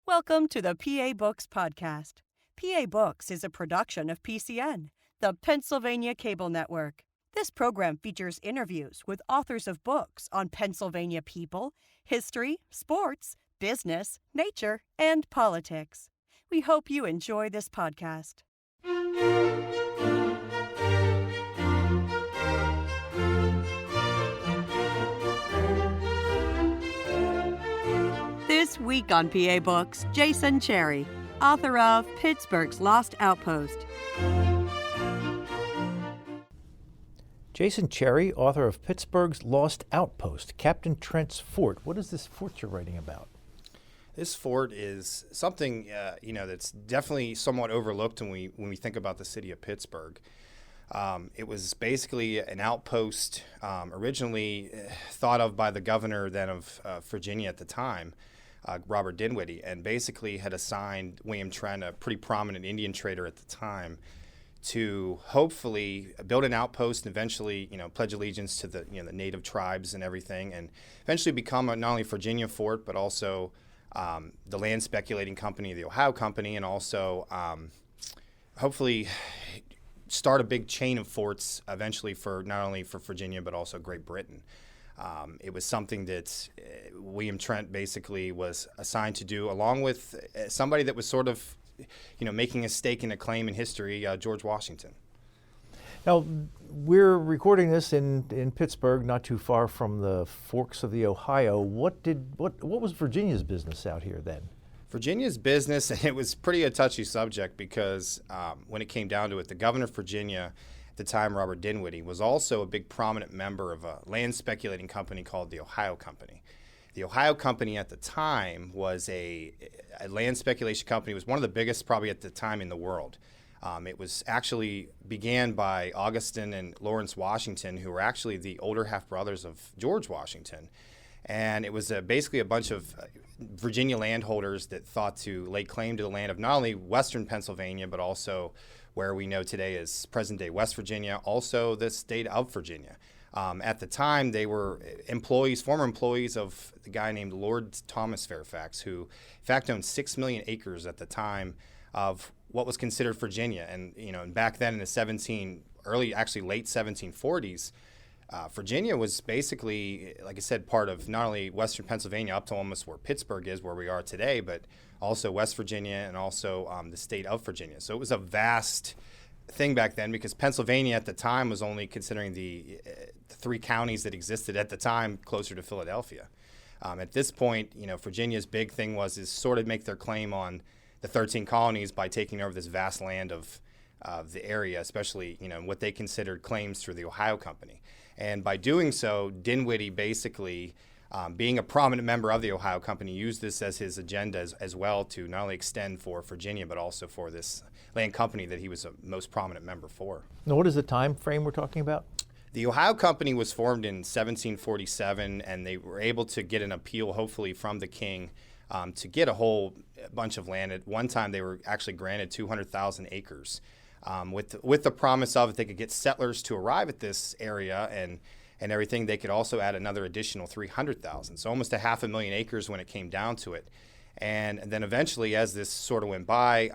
Welcome to the PA Books Podcast. PA Books is a production of PCN, the Pennsylvania Cable Network. This program features interviews with authors of books on Pennsylvania people, history, sports, business, nature, and politics. We hope you enjoy this podcast. This week on PA Books, Jason Cherry, author of Pittsburgh's Lost Outpost. Jason Cherry, author of Pittsburgh's Lost Outpost, Captain Trent's Fort. What is this fort you're writing about? This fort is something that's definitely somewhat overlooked when we think about the city of Pittsburgh. It was basically an outpost originally thought of by the governor then of Virginia at the time, Robert Dinwiddie, and basically had assigned William Trent, a pretty prominent Indian trader at the time, to hopefully build an outpost and eventually, pledge allegiance to the native tribes and everything, and eventually become not only Virginia fort, but also the land speculating company, the Ohio Company, and also hopefully start a big chain of forts eventually for not only for Virginia, but also Great Britain. It was something that William Trent basically was assigned to do, along with somebody that was sort of, making a stake in a claim in history, George Washington. Now, we're recording this in Pittsburgh, not too far from the forks of the Ohio. What was Virginia's business out here then? Virginia's business, and it was pretty a touchy subject because when it came down to it, the governor of Virginia at the time, Robert Dinwiddie, was also a big prominent member of a land speculating company called the Ohio Company. The Ohio Company at the time was a land speculation company. It was one of the biggest probably at the time in the world. It was actually began by Augustine and Lawrence Washington, who were actually the older half-brothers of George Washington. And it was basically a bunch of Virginia landholders that thought to lay claim to the land of not only western Pennsylvania, but also where we know today is present-day West Virginia, also the state of Virginia. At the time, they were former employees of the guy named Lord Thomas Fairfax, who in fact owned 6 million acres at the time of what was considered Virginia. And back then in the late 1740s, Virginia was basically, like I said, part of not only western Pennsylvania up to almost where Pittsburgh is, where we are today, but also West Virginia and also the state of Virginia. So it was a vast thing back then because Pennsylvania at the time was only considering the 3 counties that existed at the time closer to Philadelphia. At this point, Virginia's big thing is sort of make their claim on the 13 colonies by taking over this vast land of the area, especially what they considered claims through the Ohio Company. And by doing so, Dinwiddie basically, being a prominent member of the Ohio Company, used this as his agenda as well to not only extend for Virginia, but also for this land company that he was a most prominent member for. Now, what is the time frame we're talking about? The Ohio Company was formed in 1747, and they were able to get an appeal, hopefully, from the king to get a whole bunch of land. At one time, they were actually granted 200,000 acres. With the promise of if they could get settlers to arrive at this area and everything, they could also add another additional 300,000. So almost 500,000 acres when it came down to it. And then eventually, as this sort of went by,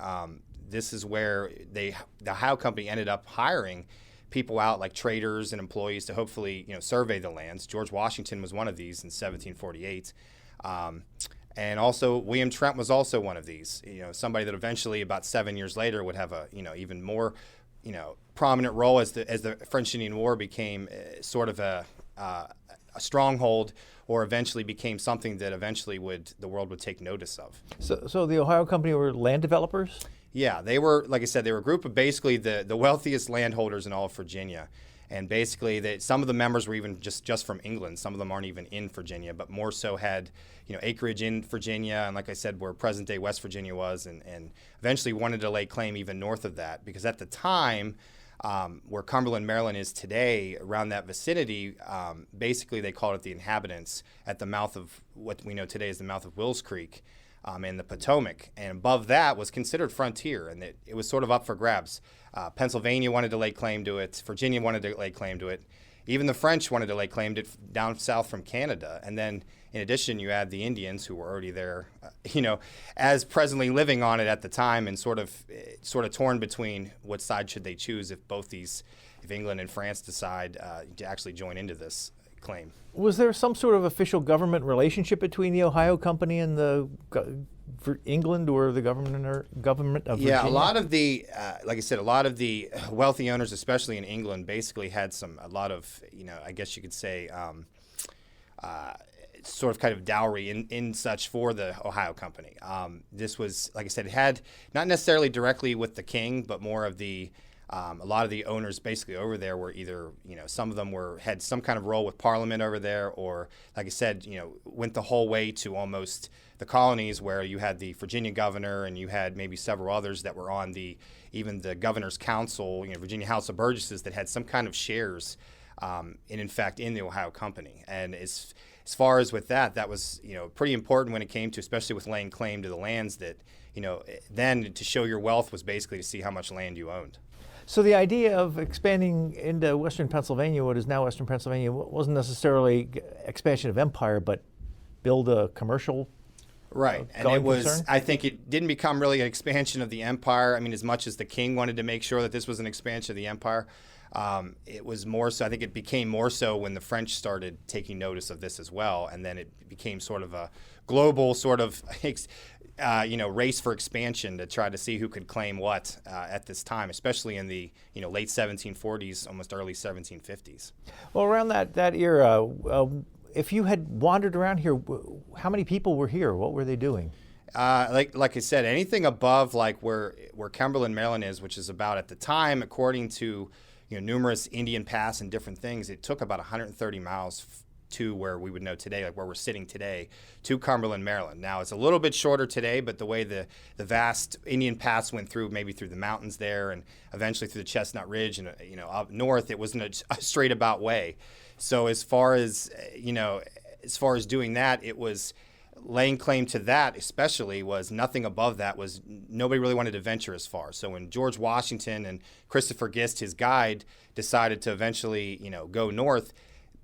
this is where the Ohio Company ended up hiring people out like traders and employees to hopefully survey the lands. George Washington was one of these in 1748. And also William Trent was also one of these, somebody that eventually about 7 years later would have a, even more, prominent role as the French-Indian War became sort of a stronghold, or eventually became something that eventually the world would take notice of. So the Ohio Company were land developers? Yeah, they were, like I said, they were a group of basically the wealthiest landholders in all of Virginia. And basically, some of the members were even just from England. Some of them aren't even in Virginia, but more so had acreage in Virginia, and like I said, where present-day West Virginia was, and eventually wanted to lay claim even north of that, because at the time, where Cumberland, Maryland is today, around that vicinity, basically they called it the inhabitants at the mouth of what we know today is the mouth of Wills Creek. And the Potomac, and above that was considered frontier, and it was sort of up for grabs. Pennsylvania wanted to lay claim to it. Virginia wanted to lay claim to it. even the French wanted to lay claim to it down south from Canada. And then in addition, you add the Indians who were already there, as presently living on it at the time, and sort of torn between what side should they choose if England and France decide to actually join into this claim. Was there some sort of official government relationship between the Ohio Company and for England or the government of Virginia? Yeah, a lot of the, like I said, a lot of the wealthy owners, especially in England, basically had a lot of, I guess you could say, sort of kind of dowry in such for the Ohio Company. This was, like I said, it had not necessarily directly with the king, but more of the a lot of the owners basically over there were either, some of them had some kind of role with Parliament over there, or, like I said, went the whole way to almost the colonies, where you had the Virginia governor and you had maybe several others that were on even the governor's council, Virginia House of Burgesses, that had some kind of shares, in fact, in the Ohio Company. And as far as with that was, pretty important when it came to, especially with laying claim to the lands that, then to show your wealth was basically to see how much land you owned. So the idea of expanding into western Pennsylvania, what is now western Pennsylvania, wasn't necessarily expansion of empire, but build a commercial right. And it was, concern? I think it didn't become really an expansion of the empire. I mean, as much as the king wanted to make sure that this was an expansion of the empire, it was more so, I think it became more so when the French started taking notice of this as well. And then it became sort of a global sort of race for expansion to try to see who could claim what at this time, especially in the late 1740s, almost early 1750s. Well, around that era, if you had wandered around here, how many people were here? What were they doing? Like I said, anything above like where Cumberland, Maryland is, which is about at the time, according to numerous Indian pass and different things, it took about 130 miles to where we would know today, like where we're sitting today, to Cumberland, Maryland. Now, it's a little bit shorter today, but the way the vast Indian pass went through, maybe through the mountains there and eventually through the Chestnut Ridge and, up north, it wasn't a straight about way. So as far as doing that, it was laying claim to that especially was nothing above that was nobody really wanted to venture as far. So when George Washington and Christopher Gist, his guide, decided to eventually, go north,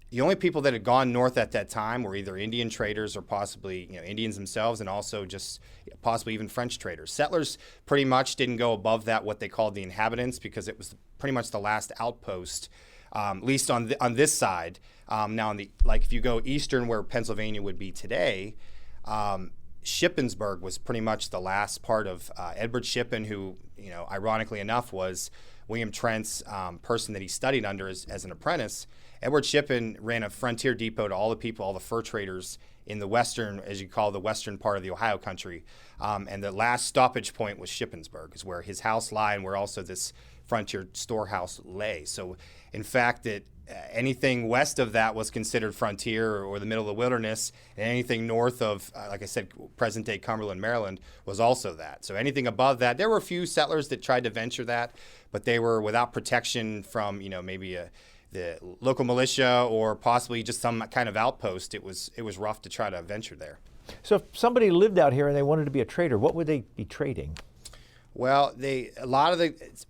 the only people that had gone north at that time were either Indian traders or possibly, Indians themselves, and also just possibly even French traders. Settlers pretty much didn't go above that, what they called the inhabitants, because it was pretty much the last outpost, at least on this side. Now, if you go eastern where Pennsylvania would be today, Shippensburg was pretty much the last part of Edward Shippen, who, ironically enough, was William Trent's person that he studied under as an apprentice. Edward Shippen ran a frontier depot to all the fur traders in the western, as you call the western part of the Ohio country. And the last stoppage point was Shippensburg, is where his house lay and where also this frontier storehouse lay. So, in fact, anything west of that was considered frontier or the middle of the wilderness, and anything north of, like I said, present-day Cumberland, Maryland, was also that. So anything above that, there were a few settlers that tried to venture that, but they were without protection from, maybe the local militia or possibly just some kind of outpost. It was rough to try to venture there. So if somebody lived out here and they wanted to be a trader, what would they be trading? Well,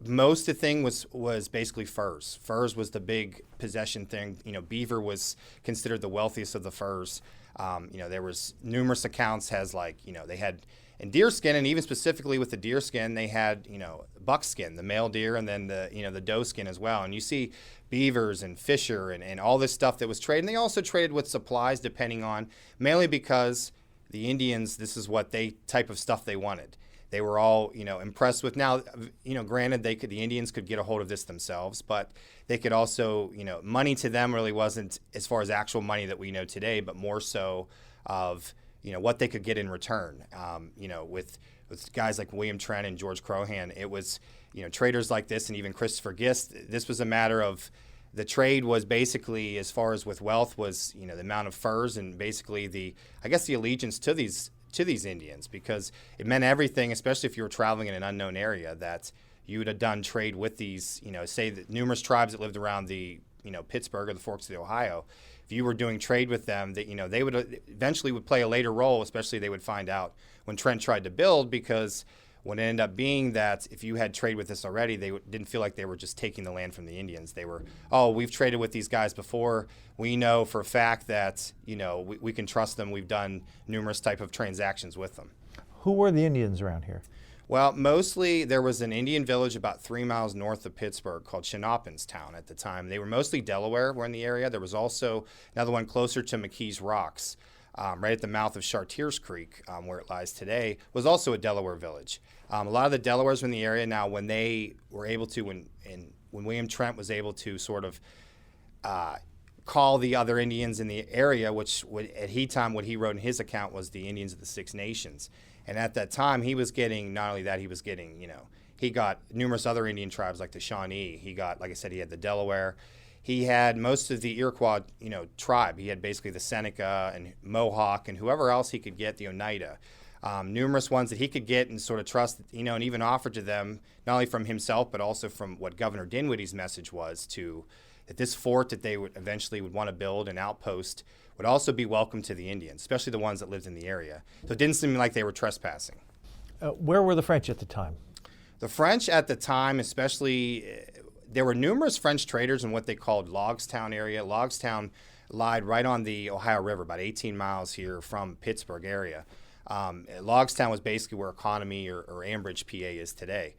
most of the thing was basically furs. Furs was the big possession thing. Beaver was considered the wealthiest of the furs. There was numerous accounts they had in deerskin, and even specifically with the deerskin, they had, buckskin, the male deer, and then the doe skin as well. And you see beavers and fisher and all this stuff that was traded. And they also traded with supplies depending on, mainly because the Indians, this is what type of stuff they wanted. They were all, impressed with. Now, granted, the Indians could get a hold of this themselves, but they could also, money to them really wasn't as far as actual money that we know today, but more so of, what they could get in return. With guys like William Trent and George Crohan, it was, traders like this, and even Christopher Gist. This was a matter of the trade was basically, as far as with wealth, was the amount of furs and basically the allegiance to these Indians, because it meant everything, especially if you were traveling in an unknown area, that you would have done trade with these, say the numerous tribes that lived around the, Pittsburgh or the Forks of the Ohio. If you were doing trade with them, that, they would eventually would play a later role, especially they would find out when Trent tried to build, because what ended up being that if you had traded with us already, they didn't feel like they were just taking the land from the Indians. They were, oh, we've traded with these guys before. We know for a fact that, we can trust them. We've done numerous type of transactions with them. Who were the Indians around here? Well, mostly there was an Indian village about 3 miles north of Pittsburgh called Town at the time. They were mostly Delaware were in the area. There was also another one closer to McKee's Rocks, right at the mouth of Chartiers Creek, where it lies today, was also a Delaware village. A lot of the Delawares were in the area. Now, when they were able to, when William Trent was able to sort of call the other Indians in the area, which at he time what he wrote in his account was the Indians of the Six Nations. And at that time, he was getting, not only that, he was getting, he got numerous other Indian tribes like the Shawnee. He got, like I said, he had the Delaware. He had most of the Iroquois, tribe. He had basically the Seneca and Mohawk and whoever else he could get, the Oneida. Numerous ones that he could get and sort of trust, and even offer to them, not only from himself, but also from what Governor Dinwiddie's message was that this fort that they would eventually would want to build, an outpost, would also be welcome to the Indians, especially the ones that lived in the area. So it didn't seem like they were trespassing. Where were the French at the time? The French at the time, especially, there were numerous French traders in what they called Logstown area. Logstown lied right on the Ohio River, about 18 miles here from Pittsburgh area. Logstown was basically where Economy or Ambridge, PA is today.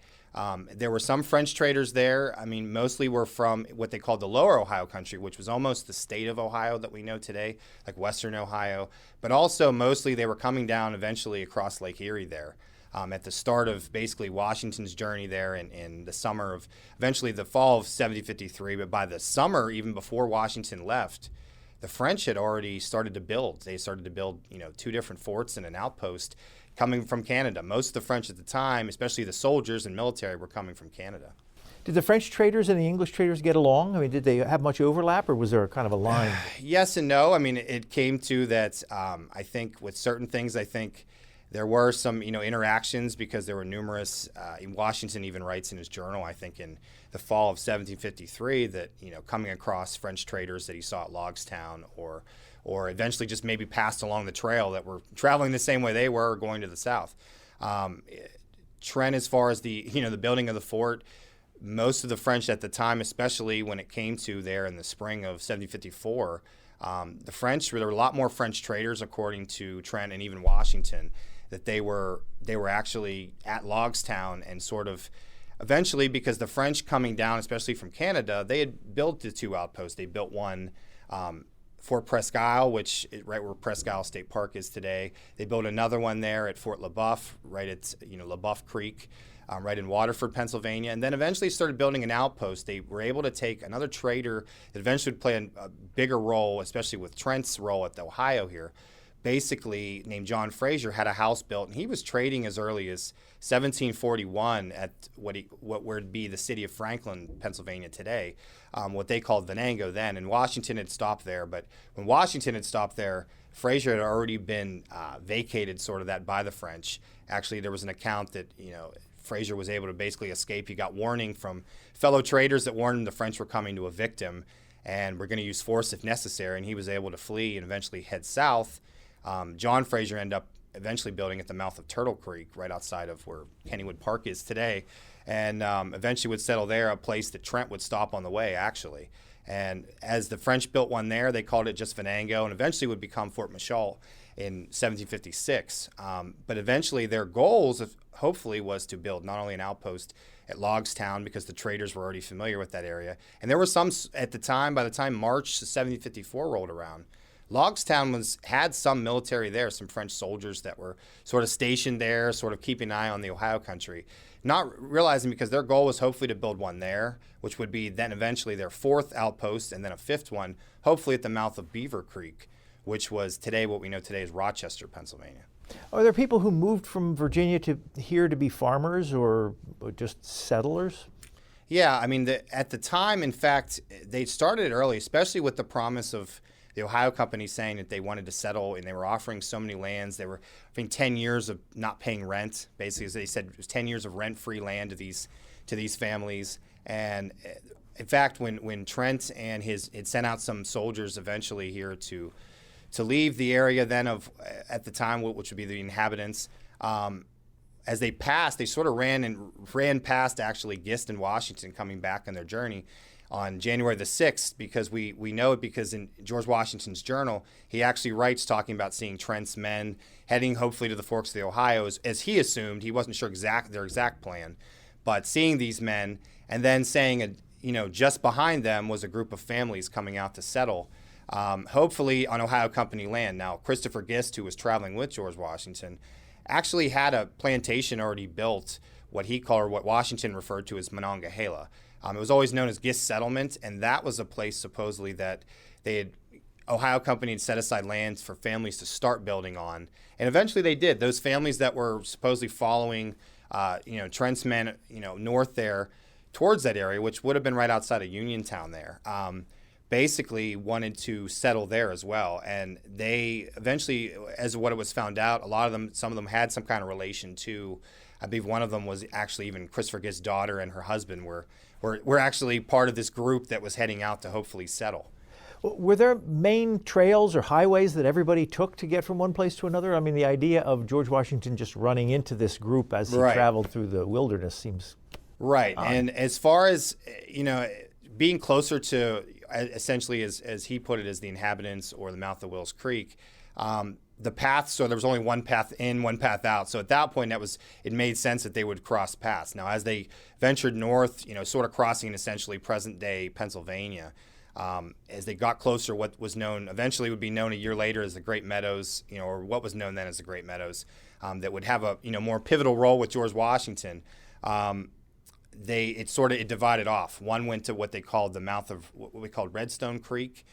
There were some French traders there. I mean, mostly were from what they called the lower Ohio country, which was almost the state of Ohio that we know today, like western Ohio. But also mostly they were coming down eventually across Lake Erie there. At the start of basically Washington's journey there in the summer of, eventually the fall of 1753, but by the summer, even before Washington left, the French had already started to build. They started to build, 2 different forts and an outpost coming from Canada. Most of the French at the time, especially the soldiers and military, were coming from Canada. Did the French traders and the English traders get along? I mean, did they have much overlap, or was there kind of a line? Yes and no. I mean, it came to that, I think with certain things, there were some, interactions because there were numerous, Washington even writes in his journal, I think in the fall of 1753, that, coming across French traders that he saw at Logstown or eventually just maybe passed along the trail that were traveling the same way they were going to the south. Trent, as far as the, the building of the fort, most of the French at the time, especially when it came to there in the spring of 1754, the French, there were a lot more French traders, according to Trent and even Washington, that they were actually at Logstown and sort of eventually, because the French coming down, especially from Canada, they had built the 2 outposts. They built one, Fort Presque Isle, which is right where Presque Isle State Park is today. They built another one there at Fort LeBoeuf, right at LeBoeuf Creek, right in Waterford, Pennsylvania, and then eventually started building an outpost. They were able to take another trader that eventually would play a bigger role, especially with Trent's role at the Ohio here. Basically, named John Fraser, had a house built, and he was trading as early as 1741 at what would be the city of Franklin, Pennsylvania today, what they called Venango then. And Washington had stopped there, but when Washington had stopped there, Fraser had already been vacated, sort of that by the French. Actually, there was an account that Fraser was able to basically escape. He got warning from fellow traders that warned him the French were coming to evict him and were going to use force if necessary, and he was able to flee and eventually head south. John Fraser ended up eventually building at the mouth of Turtle Creek, right outside of where Kennywood Park is today, and eventually would settle there, a place that Trent would stop on the way, actually. And as the French built one there, they called it just Venango, and eventually would become Fort Machal in 1756. But eventually their goals, hopefully, was to build not only an outpost at Logstown, because the traders were already familiar with that area. And there were some at the time, by the time March 1754 rolled around, Logstown had some military there, some French soldiers that were sort of stationed there, sort of keeping an eye on the Ohio country, not realizing because their goal was hopefully to build one there, which would be then eventually their 4th outpost and then a 5th one, hopefully at the mouth of Beaver Creek, which was today what we know today as Rochester, Pennsylvania. Are there people who moved from Virginia to here to be farmers or just settlers? Yeah, I mean, at the time, in fact, they started early, especially with the promise of the Ohio Company saying that they wanted to settle, and they were offering so many lands. They were having 10 years of not paying rent. Basically, as they said, it was 10 years of rent-free land to these families. And in fact, when Trent and had sent out some soldiers eventually here to leave the area then of at the time, which would be the inhabitants, as they passed, they sort of ran past actually Gist and Washington coming back on their journey on January the 6th, because we know it because in George Washington's journal, he actually writes talking about seeing Trent's men heading hopefully to the forks of the Ohio, as he assumed. He wasn't sure their exact plan, but seeing these men and then saying, just behind them was a group of families coming out to settle, hopefully on Ohio Company land. Now, Christopher Gist, who was traveling with George Washington, actually had a plantation already built, what Washington referred to as Monongahela. It was always known as Gist Settlement, and that was a place supposedly that Ohio Company had set aside lands for families to start building on. And eventually they did. Those families that were supposedly following, Trent's men, north there towards that area, which would have been right outside of Uniontown there, basically wanted to settle there as well. And they eventually, as what it was found out, some of them had some kind of relation to, I believe one of them was actually even Christopher Gist's daughter and her husband were actually part of this group that was heading out to hopefully settle. Were there main trails or highways that everybody took to get from one place to another? I mean, the idea of George Washington just running into this group as he traveled through the wilderness seems odd. And as far as, being closer to, essentially, as he put it, as the inhabitants or the mouth of Wills Creek, the path, so there was only one path in, one path out. So at that point, it made sense that they would cross paths. Now, as they ventured north, sort of crossing essentially present-day Pennsylvania, as they got closer, what was known, eventually would be known a year later as the Great Meadows, or what was known then as the Great Meadows, that would have a, more pivotal role with George Washington. It divided off. One went to what they called the mouth of what we called Redstone Creek,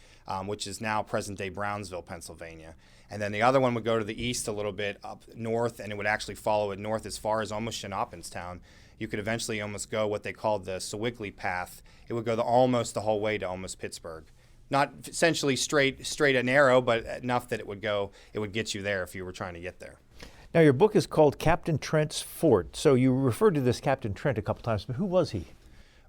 which is now present-day Brownsville, Pennsylvania. And then the other one would go to the east a little bit up north, and it would actually follow it north as far as almost Shinoppinstown. You could eventually almost go what they called the Sewickley Path. It would go almost the whole way to almost Pittsburgh. Not essentially straight and narrow, but enough that it would get you there if you were trying to get there. Now, your book is called Captain Trent's Fort. So you referred to this Captain Trent a couple times, but who was he?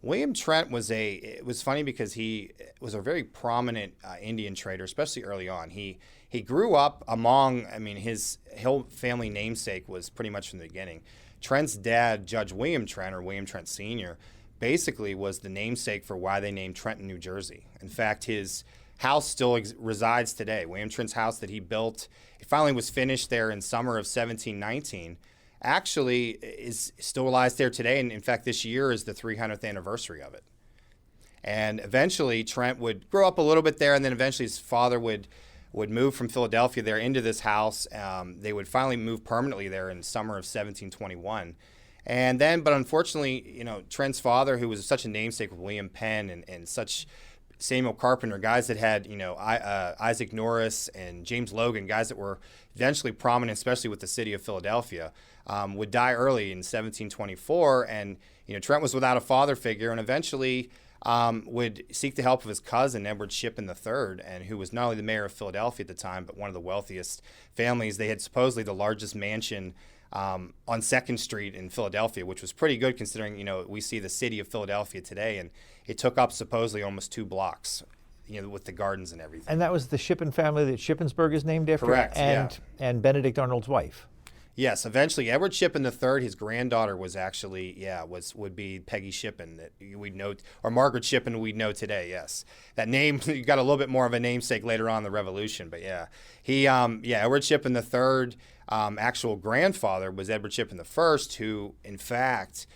William Trent it was funny because he was a very prominent Indian trader, especially early on. He grew up his whole family namesake was pretty much from the beginning. Trent's dad, Judge William Trent, or William Trent Sr., basically was the namesake for why they named Trenton, New Jersey. In fact, his house still resides today. William Trent's house that he built, it finally was finished there in summer of 1719, actually still lies there today. And in fact, this year is the 300th anniversary of it. And eventually, Trent would grow up a little bit there, and then eventually his father would move from Philadelphia there into this house. They would finally move permanently there in summer of 1721. And then, but unfortunately, Trent's father, who was such a namesake with William Penn and such Samuel Carpenter, guys that had, Isaac Norris and James Logan, guys that were eventually prominent, especially with the city of Philadelphia, would die early in 1724. And, Trent was without a father figure, and eventually would seek the help of his cousin, Edward Shippen III, and who was not only the mayor of Philadelphia at the time, but one of the wealthiest families. They had supposedly the largest mansion on 2nd Street in Philadelphia, which was pretty good considering, we see the city of Philadelphia today, and it took up supposedly almost 2 blocks, with the gardens and everything. And that was the Shippen family that Shippensburg is named after? Correct, and Benedict Arnold's wife? Yes, eventually Edward Shippen III, his granddaughter was actually, would be Peggy Shippen that we'd know, or Margaret Shippen we'd know today, yes. That name, you got a little bit more of a namesake later on in the Revolution, but Edward Shippen III, actual grandfather was Edward Shippen I, who in fact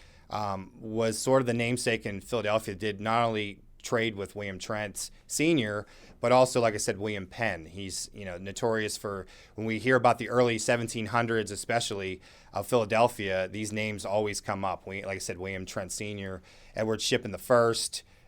was sort of the namesake in Philadelphia, did not only trade with William Trent Sr., but also, like I said, William Penn. He's, notorious for, when we hear about the early 1700s, especially of Philadelphia, these names always come up. Like I said, William Trent Sr., Edward Shippen I,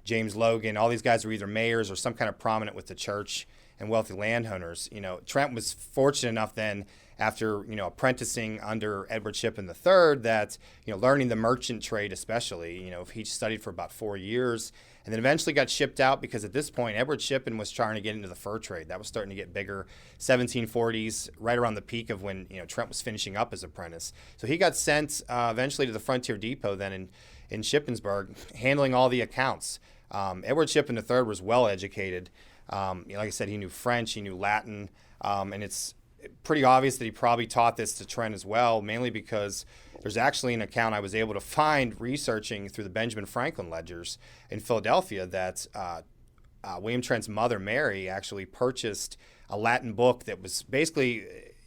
James Logan, all these guys were either mayors or some kind of prominent with the church and wealthy landowners. Trent was fortunate enough then, after, apprenticing under Edward Shippen III, that, learning the merchant trade especially, he studied for about 4 years, and then eventually got shipped out because at this point, Edward Shippen was trying to get into the fur trade. That was starting to get bigger, 1740s, right around the peak of when, Trent was finishing up his apprentice. So he got sent eventually to the Frontier Depot then in Shippensburg, handling all the accounts. Edward Shippen III was well educated. Like I said, he knew French, he knew Latin, and it's pretty obvious that he probably taught this to Trent as well, mainly because there's actually an account I was able to find researching through the Benjamin Franklin ledgers in Philadelphia that William Trent's mother, Mary, actually purchased a Latin book that was basically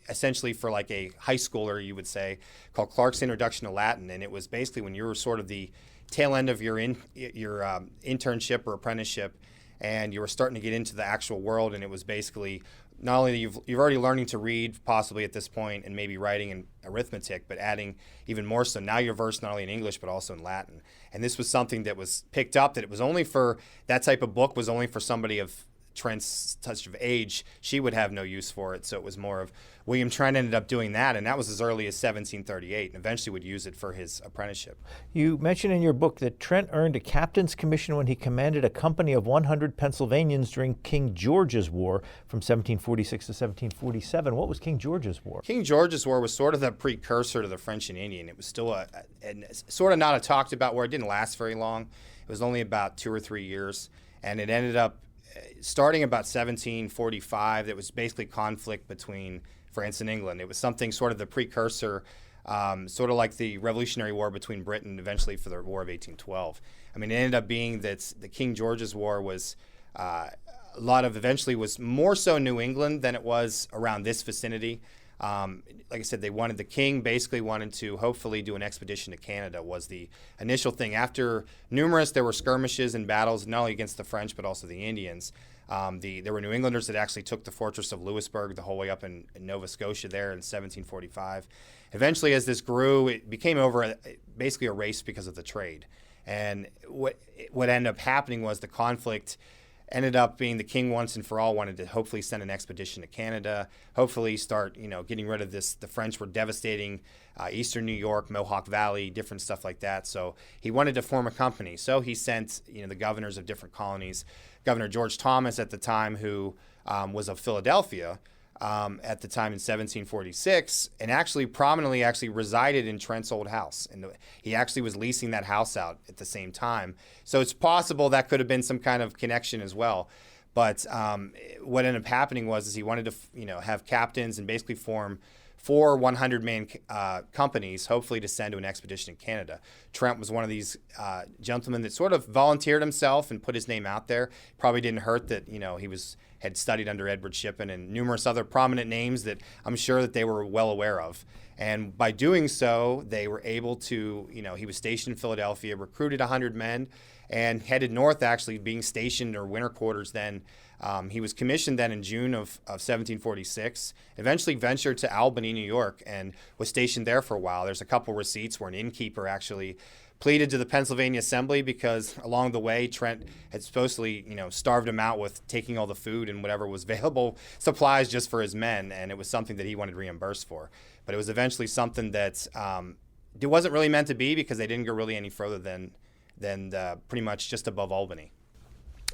essentially for like a high schooler, you would say, called Clark's Introduction to Latin. And it was basically when you were sort of the tail end of your internship or apprenticeship, and you were starting to get into the actual world. And it was basically not only you've already learning to read possibly at this point and maybe writing and arithmetic, but adding even more so now you're versed not only in English but also in Latin. And this was something that was picked up, that it was only for that type of book was only for somebody of Trent's touch of age. She would have no use for it. So it was more of William Trent ended up doing that, and that was as early as 1738, and eventually would use it for his apprenticeship. You mention in your book that Trent earned a captain's commission when he commanded a company of 100 Pennsylvanians during King George's War from 1746 to 1747. What was King George's War? King George's War was sort of the precursor to the French and Indian. It was still sort of not a talked about war. It didn't last very long. It was only about 2 or 3 years, and it ended up starting about 1745. That was basically conflict between France and England. It was something sort of the precursor, sort of like the Revolutionary War between Britain, eventually for the War of 1812. I mean, it ended up being that the King George's War was eventually was more so New England than it was around this vicinity. Like I said, the king basically wanted to hopefully do an expedition to Canada was the initial thing. After there were skirmishes and battles, not only against the French, but also the Indians. There were New Englanders that actually took the fortress of Louisbourg the whole way up in Nova Scotia there in 1745. Eventually, as this grew, it became basically a race because of the trade. And what ended up happening was the conflict ended up being the king once and for all wanted to hopefully send an expedition to Canada, hopefully start, getting rid of this. The French were devastating eastern New York, Mohawk Valley, different stuff like that. So he wanted to form a company. So he sent, the governors of different colonies. Governor George Thomas at the time, who was of Philadelphia at the time in 1746, and actually prominently resided in Trent's old house. And he actually was leasing that house out at the same time. So it's possible that could have been some kind of connection as well. But what ended up happening was he wanted to, have captains and basically form 4 100-man companies, hopefully to send to an expedition in Canada. Trent was one of these gentlemen that sort of volunteered himself and put his name out there. Probably didn't hurt that, he had studied under Edward Shippen and numerous other prominent names that I'm sure that they were well aware of. And by doing so, they were able to, he was stationed in Philadelphia, recruited 100 men, and headed north, actually being stationed or winter quarters then. He was commissioned then in June of 1746, eventually ventured to Albany, New York, and was stationed there for a while. There's a couple receipts where an innkeeper actually pleaded to the Pennsylvania Assembly because along the way, Trent had supposedly, starved him out with taking all the food and whatever was available, supplies just for his men, and it was something that he wanted reimbursed for. But it was eventually something that it wasn't really meant to be because they didn't go really any further than pretty much just above Albany.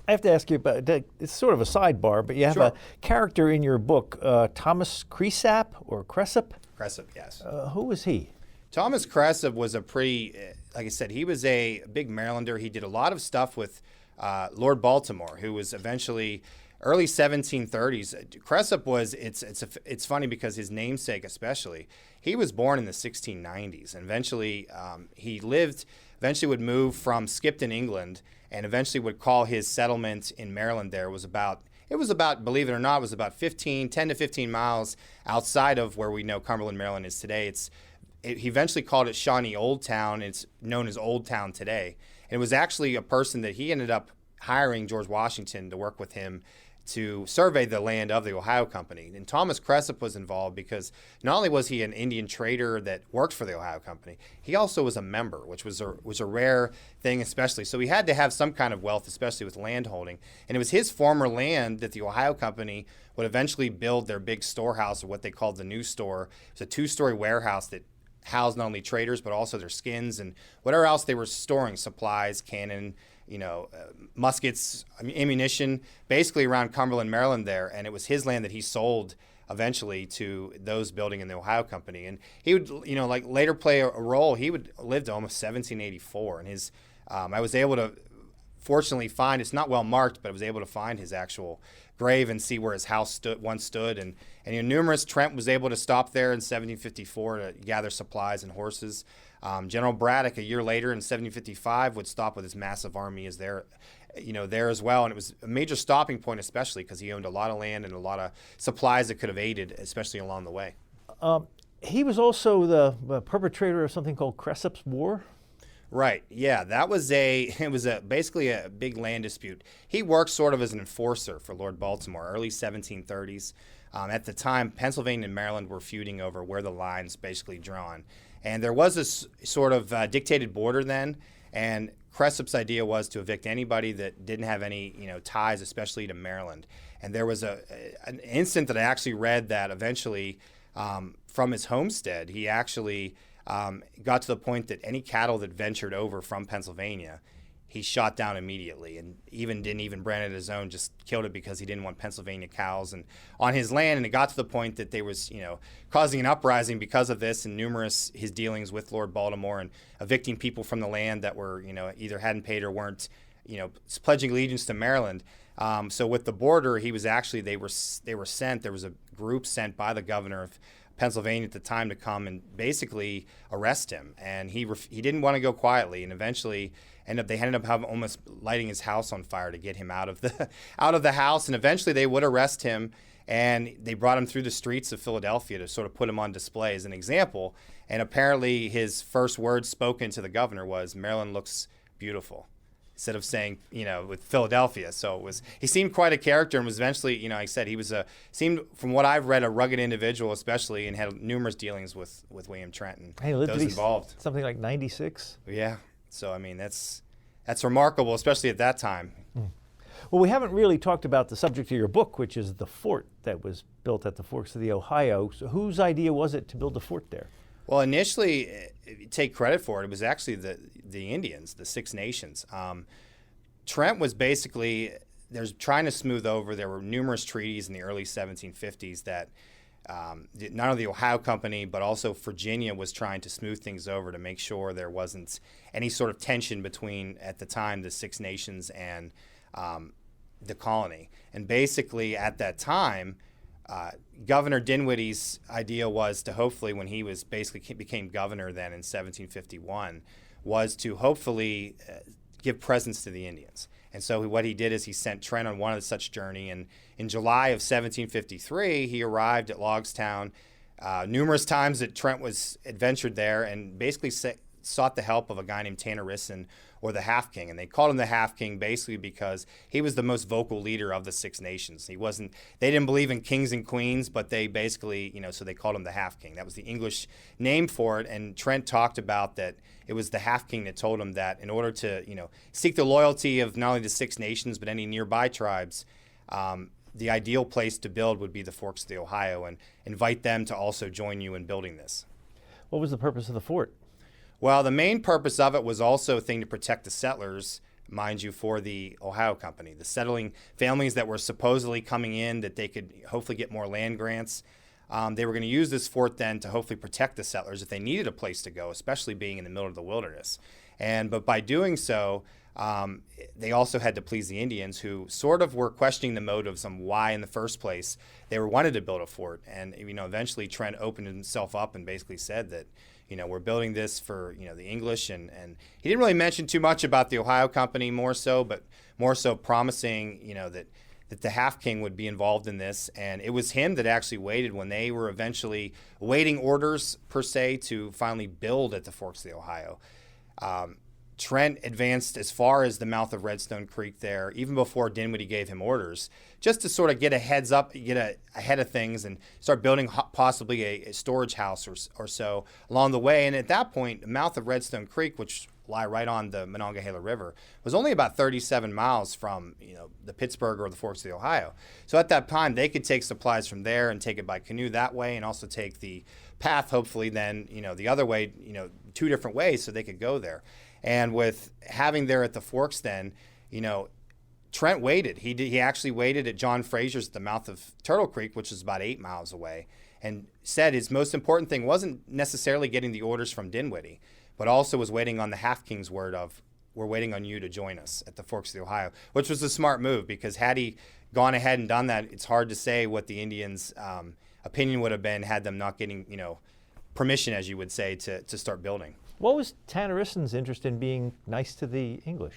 I have to ask you about, it's sort of a sidebar, but you have a character in your book, Thomas Cresap or Cresap? Cresap, yes. Who was he? Thomas Cresap was a pretty, like I said, he was a big Marylander. He did a lot of stuff with Lord Baltimore, who was eventually early 1730s. Cresap was, it's funny because his namesake especially, he was born in the 1690s. And eventually eventually would move from Skipton, England, and eventually would call his settlement in Maryland there. It was about, believe it or not, it was about 10 to 15 miles outside of where we know Cumberland, Maryland is today. He eventually called it Shawnee Old Town. It's known as Old Town today. And it was actually a person that he ended up hiring George Washington to work with him to survey the land of the Ohio Company. And Thomas Cresap was involved because not only was he an Indian trader that worked for the Ohio Company, he also was a member, which was a rare thing especially. So he had to have some kind of wealth, especially with land holding. And it was his former land that the Ohio Company would eventually build their big storehouse, or what they called the New Store. It was a 2-story warehouse that housed not only traders but also their skins and whatever else they were storing, supplies, cannon, muskets, ammunition, basically around Cumberland, Maryland there. And it was his land that he sold eventually to those building in the Ohio Company. And he would, later play a role. He would live to almost 1784. And I was able to fortunately find, it's not well marked, but I was able to find his actual grave and see where his house once stood. And Trent was able to stop there in 1754 to gather supplies and horses. General Braddock, a year later in 1755, would stop with his massive army there as well. And it was a major stopping point, especially because he owned a lot of land and a lot of supplies that could have aided, especially along the way. He was also the perpetrator of something called Cressup's War. Right. Yeah, basically a big land dispute. He worked sort of as an enforcer for Lord Baltimore, early 1730s. At the time, Pennsylvania and Maryland were feuding over where the line's basically drawn. And there was this sort of dictated border then, and Cressup's idea was to evict anybody that didn't have any, ties, especially to Maryland. And there was an incident that I actually read that eventually, from his homestead, he actually got to the point that any cattle that ventured over from Pennsylvania, he shot down immediately, and didn't brand it his own, just killed it because he didn't want Pennsylvania cows and on his land. And it got to the point that they was, causing an uprising because of this, and his dealings with Lord Baltimore and evicting people from the land that were, either hadn't paid or weren't, pledging allegiance to Maryland. So with the border, he was actually, there was a group sent by the governor of Pennsylvania at the time to come and basically arrest him, and he didn't want to go quietly, and eventually they ended up almost lighting his house on fire to get him out of the house, and eventually they would arrest him, and they brought him through the streets of Philadelphia to sort of put him on display as an example. And apparently his first words spoken to the governor was, "Maryland looks beautiful," instead of saying, with Philadelphia. So he seemed quite a character, and was eventually, like I said, he seemed, from what I've read, a rugged individual, especially, and had numerous dealings with William Trent and those involved. Something like 96? Yeah. So, I mean, that's remarkable, especially at that time. Well, we haven't really talked about the subject of your book, which is the fort that was built at the Forks of the Ohio. So whose idea was it to build a fort there? Well, initially, take credit for it, it was actually the Indians, the Six Nations. Trent was basically, trying to smooth over. There were numerous treaties in the early 1750s that not only the Ohio Company, but also Virginia was trying to smooth things over to make sure there wasn't any sort of tension between, at the time, the Six Nations and the colony. And basically, at that time, Governor Dinwiddie's idea was to hopefully, when he was became governor then in 1751, was to hopefully give presents to the Indians. And so what he did is he sent Trent on one of such journey, and in July of 1753, he arrived at Logstown. Numerous times that Trent was adventured there, and basically sought the help of a guy named Tannerison, or the Half King. And they called him the Half King basically because he was the most vocal leader of the Six Nations. They didn't believe in kings and queens, but they basically, so they called him the Half King. That was the English name for it. And Trent talked about that it was the Half King that told him that in order to, seek the loyalty of not only the Six Nations, but any nearby tribes, the ideal place to build would be the Forks of the Ohio, and invite them to also join you in building this. What was the purpose of the fort? Well, the main purpose of it was also a thing to protect the settlers, mind you, for the Ohio Company, the settling families that were supposedly coming in, that they could hopefully get more land grants. They were going to use this fort then to hopefully protect the settlers if they needed a place to go, especially being in the middle of the wilderness. But by doing so, they also had to please the Indians, who sort of were questioning the motives on why in the first place they wanted to build a fort. And eventually Trent opened himself up and basically said that, we're building this for, the English, and he didn't really mention too much about the Ohio Company, more so promising, that the Half King would be involved in this. And it was him that actually waited when they were eventually awaiting orders, per se, to finally build at the Forks of the Ohio. Trent advanced as far as the mouth of Redstone Creek there, even before Dinwiddie gave him orders, just to sort of get a heads up, ahead of things, and start building possibly a storage house or so along the way. And at that point, the mouth of Redstone Creek, which lie right on the Monongahela River, was only about 37 miles from the Pittsburgh or the Forks of the Ohio. So at that time, they could take supplies from there and take it by canoe that way, and also take the path, hopefully then, the other way, 2 different ways, so they could go there. And with having there at the Forks then, Trent waited. He actually waited at John Frazier's at the mouth of Turtle Creek, which is about 8 miles away, and said his most important thing wasn't necessarily getting the orders from Dinwiddie, but also was waiting on the Half King's word of we're waiting on you to join us at the Forks of the Ohio, which was a smart move, because had he gone ahead and done that, it's hard to say what the Indians' opinion would have been had them not getting, permission, as you would say, to start building. What was Tannerison's interest in being nice to the English?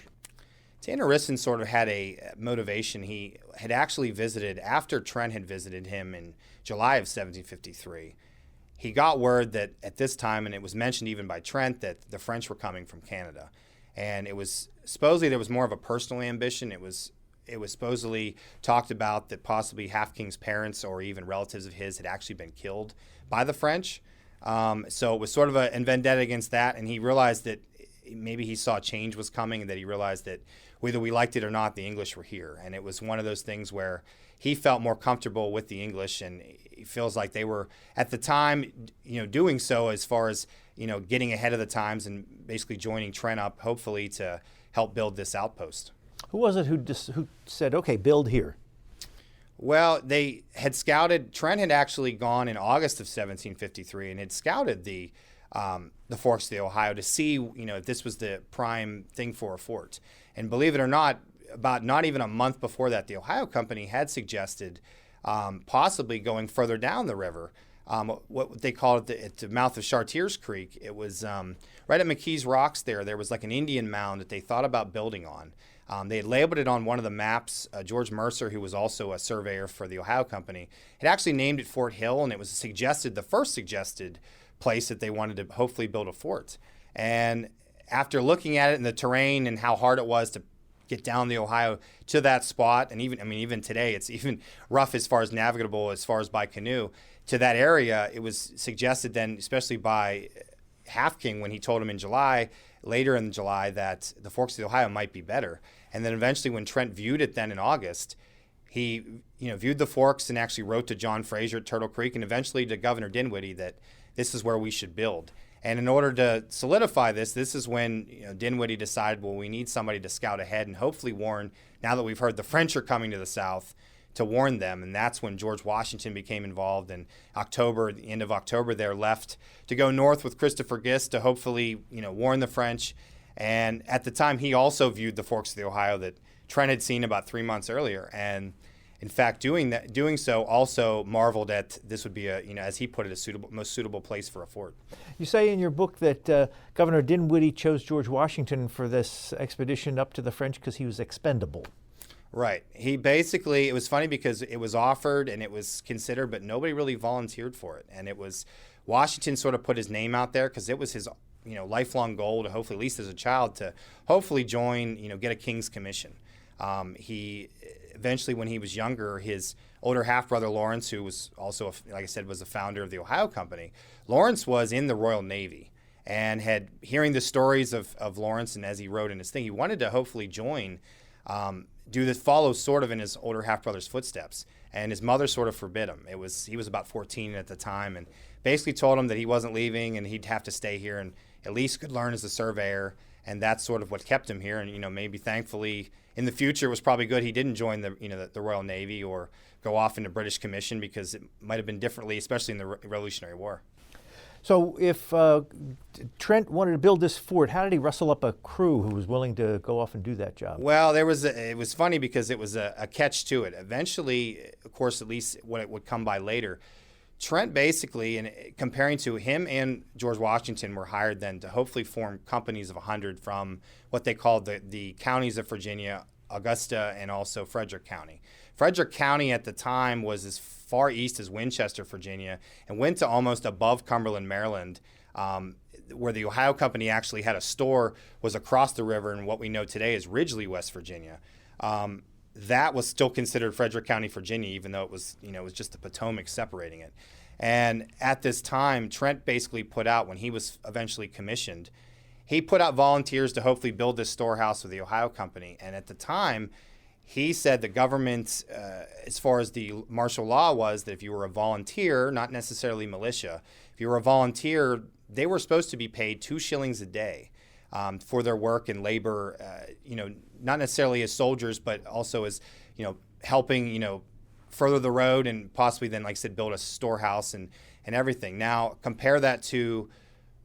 Tannerison sort of had a motivation. He had actually visited, after Trent had visited him in July of 1753, he got word that at this time, and it was mentioned even by Trent, that the French were coming from Canada. And it was supposedly there was more of a personal ambition. It was supposedly talked about that possibly Half King's parents or even relatives of his had actually been killed by the French. So it was sort of a vendetta against that, and he realized that maybe he saw change was coming, and that he realized that whether we liked it or not, the English were here. And it was one of those things where he felt more comfortable with the English, and he feels like they were, at the time, doing so as far as, getting ahead of the times and basically joining Trent up, hopefully to help build this outpost. Who was it who said, okay, build here? Well, they had scouted. Trent had actually gone in August of 1753 and had scouted the Forks of the Ohio to see, if this was the prime thing for a fort. And believe it or not, about not even a month before that, the Ohio Company had suggested possibly going further down the river. What they called it at the mouth of Chartiers Creek. It was right at McKee's Rocks there. There was like an Indian mound that they thought about building on. They had labeled it on one of the maps. George Mercer, who was also a surveyor for the Ohio Company, had actually named it Fort Hill, and it was the first suggested place that they wanted to hopefully build a fort. And after looking at it and the terrain and how hard it was to get down the Ohio to that spot, and even today, it's even rough as far as navigable, as far as by canoe, to that area, it was suggested then, especially by Half King, when he told him later in July, that the Forks of the Ohio might be better. And then eventually when Trent viewed it then in August, he viewed the Forks and actually wrote to John Fraser at Turtle Creek and eventually to Governor Dinwiddie that this is where we should build. And in order to solidify this is when Dinwiddie decided, well, we need somebody to scout ahead and hopefully warn, now that we've heard the French are coming to the south, to warn them. And that's when George Washington became involved in October, the end of October, they're left to go north with Christopher Gist to hopefully, warn the French. And at the time, he also viewed the Forks of the Ohio that Trent had seen about 3 months earlier. And in fact, doing so also marveled at this would be as he put it, most suitable place for a fort. You say in your book that Governor Dinwiddie chose George Washington for this expedition up to the French because he was expendable. Right. He basically, it was funny because it was offered and it was considered, but nobody really volunteered for it. And it was, Washington sort of put his name out there because it was his, lifelong goal to hopefully, at least as a child, to hopefully join, get a king's commission. He eventually, when he was younger, his older half-brother Lawrence, who was also, like I said, was the founder of the Ohio Company, Lawrence was in the Royal Navy and had, hearing the stories of Lawrence, and as he wrote in his thing, he wanted to hopefully join, follow sort of in his older half-brother's footsteps. And his mother sort of forbid him. He was about 14 at the time and basically told him that he wasn't leaving and he'd have to stay here and at least could learn as a surveyor. And that's sort of what kept him here. And, maybe thankfully in the future it was probably good he didn't join the Royal Navy or go off into British commission, because it might have been differently, especially in the Revolutionary War. So if Trent wanted to build this fort, how did he rustle up a crew who was willing to go off and do that job? Well, it was funny because it was a catch to it. Eventually, of course, at least what it would come by later, Trent basically, and comparing to him and George Washington, were hired then to hopefully form companies of 100 from what they called the counties of Virginia, Augusta, and also Frederick County. Frederick County at the time was as far east as Winchester, Virginia, and went to almost above Cumberland, Maryland, where the Ohio Company actually had a store, was across the river in what we know today as Ridgely, West Virginia. That was still considered Frederick County, Virginia, even though it was just the Potomac separating it. And at this time, Trent basically put out, when he was eventually commissioned, he put out volunteers to hopefully build this storehouse for the Ohio Company. And at the time, he said the government, as far as the martial law was, that if you were a volunteer, not necessarily militia, if you were a volunteer, they were supposed to be paid 2 shillings a day for their work and labor, not necessarily as soldiers, but also as, helping, further the road and possibly then, like I said, build a storehouse and everything. Now, compare that to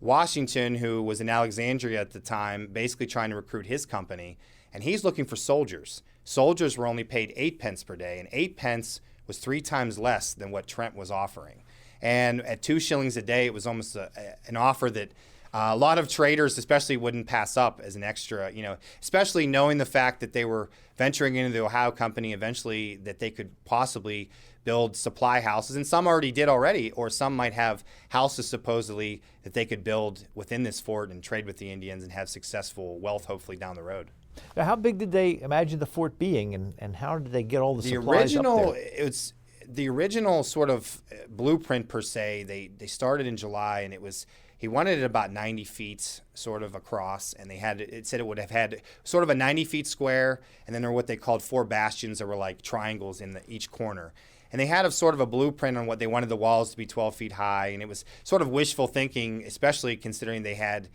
Washington, who was in Alexandria at the time, basically trying to recruit his company, and he's looking for soldiers. Soldiers were only paid 8 pence per day, and 8 pence was 3 times less than what Trent was offering. And at 2 shillings a day, it was almost an offer that a lot of traders especially wouldn't pass up as an extra, especially knowing the fact that they were venturing into the Ohio Company eventually, that they could possibly build supply houses. And some already did already, or some might have houses supposedly that they could build within this fort and trade with the Indians and have successful wealth hopefully down the road. Now, how big did they imagine the fort being, and how did they get all the supplies up there? The original sort of blueprint per se, they started in July, and he wanted it about 90 feet sort of across, and it said it would have had sort of a 90 feet square, and then there were what they called 4 bastions that were like triangles in each corner. And they had a sort of a blueprint on what they wanted the walls to be 12 feet high, and it was sort of wishful thinking, especially considering they had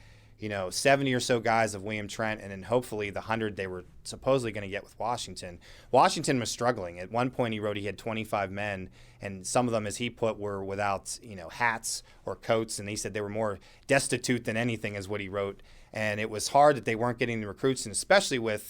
70 or so guys of William Trent, and then hopefully the 100 they were supposedly going to get with Washington. Washington was struggling. At one point he wrote he had 25 men, and some of them, as he put, were without hats or coats, and he said they were more destitute than anything, is what he wrote. And it was hard that they weren't getting the recruits, and especially when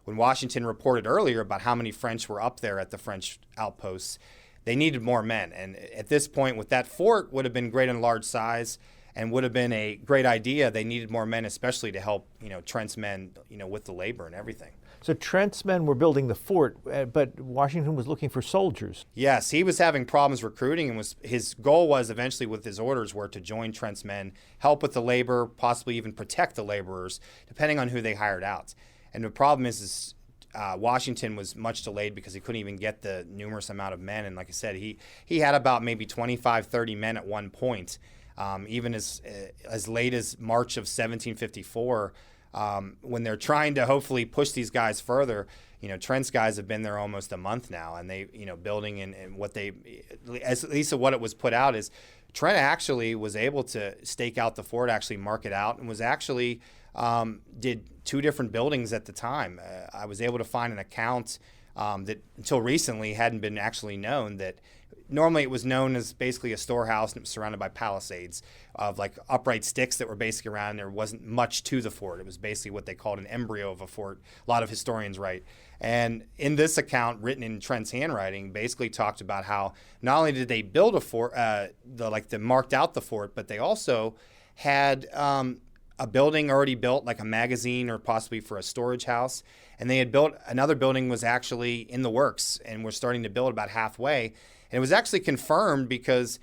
Washington reported earlier about how many French were up there at the French outposts, they needed more men. And at this point, with that fort would have been great in large size, and would have been a great idea. They needed more men, especially to help, Trent's men, with the labor and everything. So Trent's men were building the fort, but Washington was looking for soldiers. Yes, he was having problems recruiting, and his goal was eventually, with his orders, were to join Trent's men, help with the labor, possibly even protect the laborers, depending on who they hired out. And the problem is Washington was much delayed because he couldn't even get the numerous amount of men. And like I said, he had about maybe 25, 30 men at one point. Even as late as March of 1754, when they're trying to hopefully push these guys further. Trent's guys have been there almost a month now, and they, building and what they, at least what it was put out is, Trent actually was able to stake out the fort, actually mark it out, and was actually did 2 different buildings at the time. I was able to find an account that until recently hadn't been actually known, that normally it was known as basically a storehouse, and it was surrounded by palisades of like upright sticks that were basically around. There wasn't much to the fort. It was basically what they called an embryo of a fort. A lot of historians write. And in this account, written in Trent's handwriting, basically talked about how not only did they build a fort, they marked out the fort, but they also had a building already built, like a magazine or possibly for a storage house. And they had built another building, was actually in the works, and were starting to build about halfway. And it was actually confirmed because